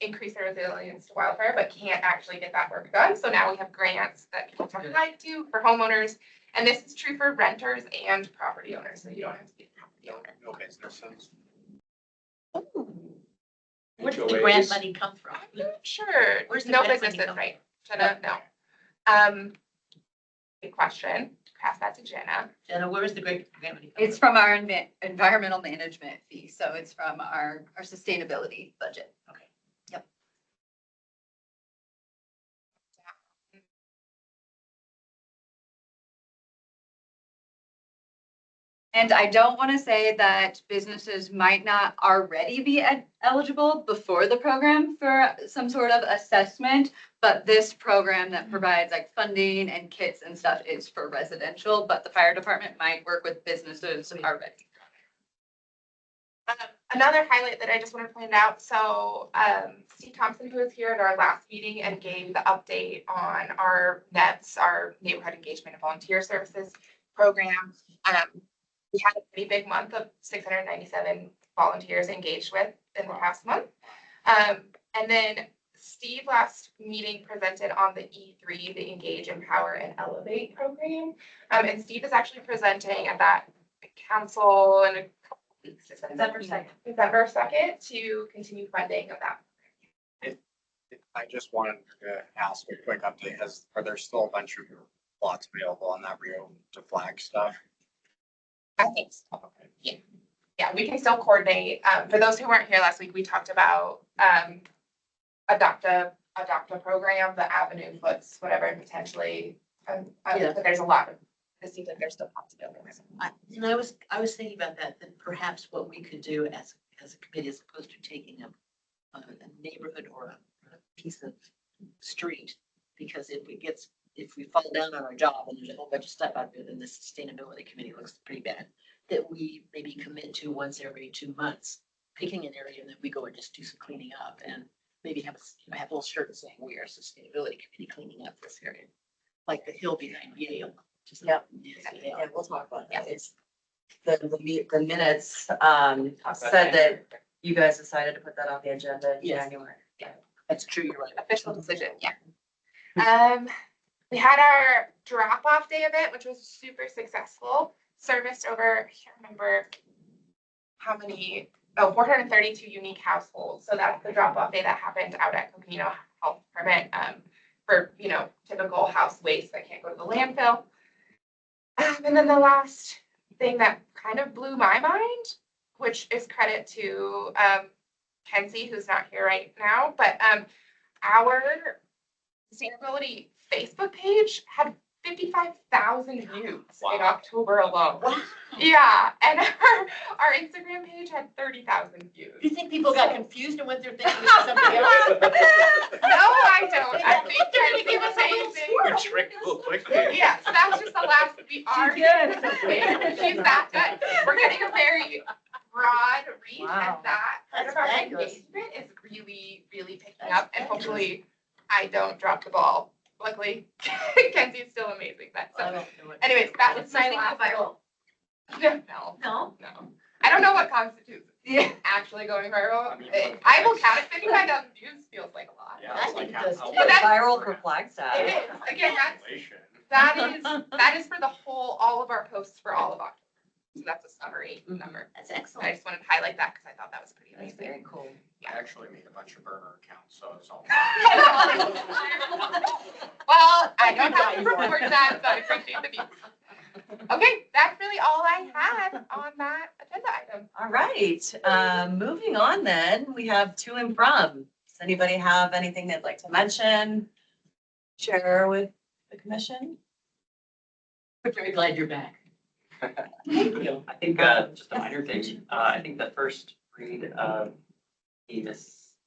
increase their resilience to wildfire, but can't actually get that work done. So now we have grants that people can apply to for homeowners. And this is true for renters and property owners, so you don't have to be a property owner. Okay, so that sounds. Where did the grant HOAs. money come from? I'm not sure. Where's the No grant money businesses, come right? Jenna, no. Good question. Pass that to Jenna. Jenna, where is the grant money? come It's from our environmental management fee, so it's from our sustainability budget. Okay. And I don't want to say that businesses might not already be eligible before the program for some sort of assessment, but this program that provides like funding and kits and stuff is for residential, but the fire department might work with businesses already. Another highlight that I just wanted to point out, so Steve Thompson, who was here at our last meeting and gave the update on our NEVS, our Neighborhood Engagement and Volunteer Services program. We had a pretty big month of 697 volunteers engaged with in the past month. And then Steve last meeting presented on the E3, the Engage, Empower, and Elevate program. And Steve is actually presenting at that council in a couple of weeks, December 2nd, to continue funding of that. I just wanted to ask a quick update. Are there still a bunch of lots available on that Rio to Flagstaff? I think so. Yeah, we can still coordinate. For those who weren't here last week, we talked about adopt a program, the Avenue Foots, whatever, and potentially. Yeah. But there's a lot of. It seems like there's still possibilities. And I was thinking about that perhaps what we could do as a committee, as opposed to taking a neighborhood or a piece of street, because if we fall down on our job and there's a whole bunch of stuff out there, then the sustainability committee looks pretty bad. That we maybe commit to once every 2 months, picking an area and then we go and just do some cleaning up and maybe have a little shirt saying we are sustainability committee cleaning up this area. Like the hill behind Yale. Yep. Yeah, we'll talk about that. It's the minutes said that you guys decided to put that on the agenda in Yes. January. That's true, you're right. Official decision, yeah. We had our drop-off day event, which was super successful. Serviced over, I can't remember how many 432 unique households. So that's the drop-off day that happened out at Coconino Health Department, for, typical house waste that can't go to the landfill. And then the last thing that kind of blew my mind, which is credit to Kenzie, who's not here right now, but our sustainability Facebook page had 55,000 views in October alone. Wow. Yeah, and our Instagram page had 30,000 views. Do you think people got confused and went there thinking it was something else? No, I don't. I think Kenzie was amazing. Trickle quickly. Yeah, so that's just the last, we are. She's that good. We're getting a very broad reach, and Wow. that part of our engagement is really, really picking up, and hopefully I don't drop the ball. Luckily, Kenzie is still amazing. Anyways, that was my last viral. No, No? no. I don't know what constitutes actually going viral. I mean, I will count it. 55,000 views feels like a lot. Yeah, I it's think like it does how- too. But that's- Viral for Flagstaff. It is. Again, Population. that is for the whole, all of our posts for all of October. So that's a summary number. That's I excellent. just wanted to highlight that because I thought that was pretty That's amazing. very cool. I actually made a bunch of burner accounts, so it's all. Well, I don't have to report that, but I appreciate the views. Okay, that's really all I had on that agenda item. All right, moving on then, we have to and from. Does anybody have anything they'd like to mention, share with the commission? We're very glad you're back. Thank you. I think, just a minor thing, I think the first read of the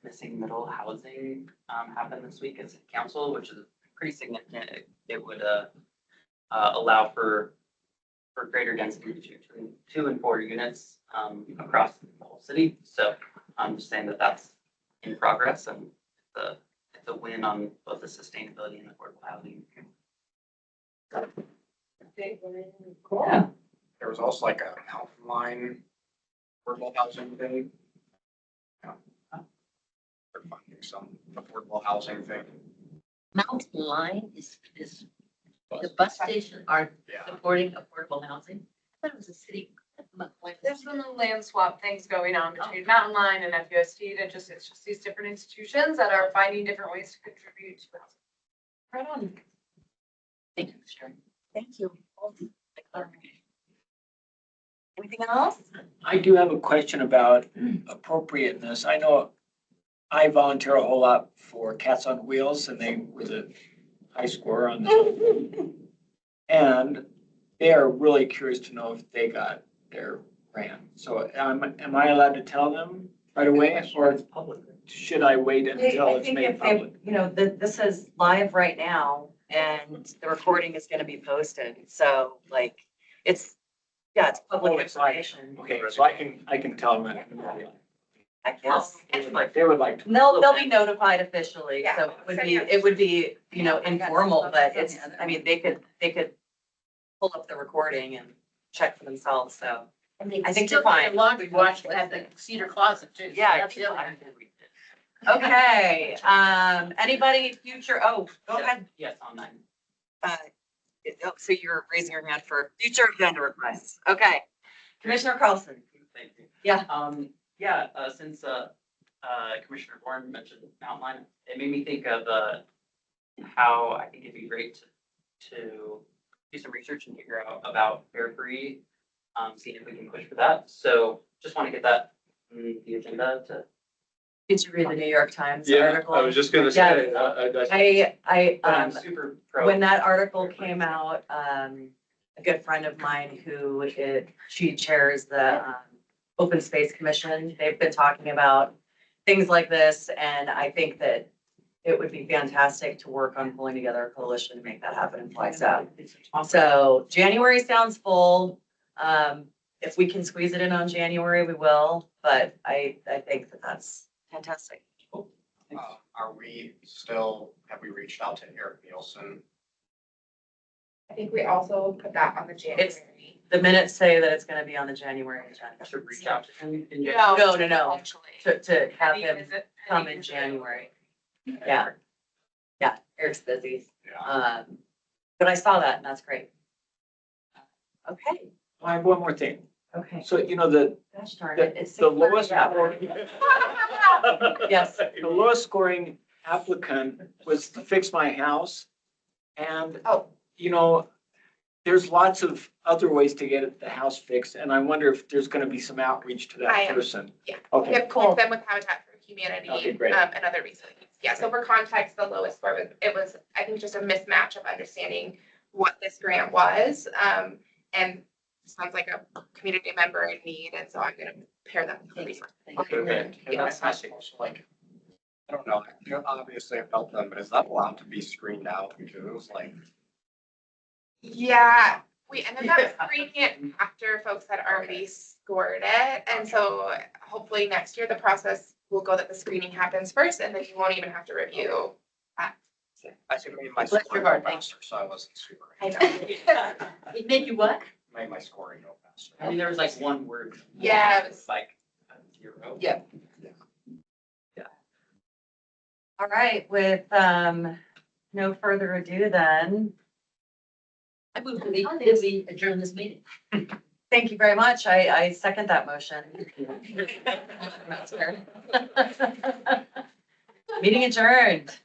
missing middle housing, happened this week at city council, which is pretty significant. It would, allow for greater density between 2 and 4 units, across the whole city. So I'm just saying that that's in progress, and it's a win on both the sustainability and affordable housing. Cool. Yeah. There was also like a mountain line affordable housing thing. Yeah. They're funding some affordable housing thing. Mountain Line is the bus station are Yeah. supporting affordable housing. I thought it was a city. There's some land swap things going on between Mountain Line and FUSD, it's just these different institutions that are finding different ways to contribute to housing. Right on. Thank you for sharing. Thank you. Anything else? I do have a question about appropriateness. I know I volunteer a whole lot for Cats on Wheels, and they were the high scorer on this. And they are really curious to know if they got their grant. So am I allowed to tell them right away, or It's public. should I wait until I it's think made if they, public? this is live right now and the recording is gonna be posted. So like, it's public Oh, it's like- information. Okay, so I can tell them. I guess. They would like to. They'll be notified officially, Yeah. so it would be, informal, but it's, I mean, they could pull up the recording and check for themselves, so. I think you're fine. Laundry washed at the Cedar Closet too. so Yeah, that's it's the other fine. one. Okay, anybody future, go ahead. Yes, online. So you're raising your hand for future agenda requests. Okay. Commissioner Carlson. Thank you. Yeah. Since Commissioner Warren mentioned Mountain Line, it made me think of how I think it'd be great to do some research and figure out about Bear Free, seeing if we can push for that. So just want to get that on the agenda to. Did you read the New York Times Yeah, article? I was just gonna say, I- I, I'm super pro. when that article came out, a good friend of mine she chairs the Open Space Commission. They've been talking about things like this, and I think that it would be fantastic to work on pulling together a coalition to make that happen in Flagstaff. So January sounds full. If we can squeeze it in on January, we will, but I think that that's fantastic. Have we reached out to Eric Nielsen? I think we also put that on the January. The minutes say that it's gonna be on the January I agenda. should reach out to him in No, no, no, Potentially. to have him Visit- come in January. Yeah. Yeah, Eric's busy. Yeah. But I saw that and that's great. Okay, I have one more thing. Okay, So, you know, the, gosh darn it, it's. the lowest, 6:30. Yes. the lowest scoring applicant was to fix my house. And, Oh. you know, there's lots of other ways to get the house fixed, and I wonder if there's gonna be some outreach to I that am. person. Yeah. Okay, We have Cool. connected them with Habitat for Humanity, Okay, great. and other resources. Yeah, so for context, the lowest score was, it was, I think, just a mismatch of understanding what this grant was. And sounds like a community member in need, and so I'm gonna pair them with the resource. And that's also like, I don't know, obviously I felt them, but is that allowed to be screened out? Because it was like, Yeah, we ended up screening it after folks had already scored it, and so hopefully next year the process will go that the screening happens first, and then you won't even have to review. I think it made my Bless your scoring heart, go thank faster, so I wasn't super. I know. It made you what? Made my scoring go faster. I mean, there was like one word. Yeah, it was- Like a 0. Yeah. All right, with, no further ado then, I moved to we adjourn this meeting. thank you very much. I second that motion. Meeting adjourned.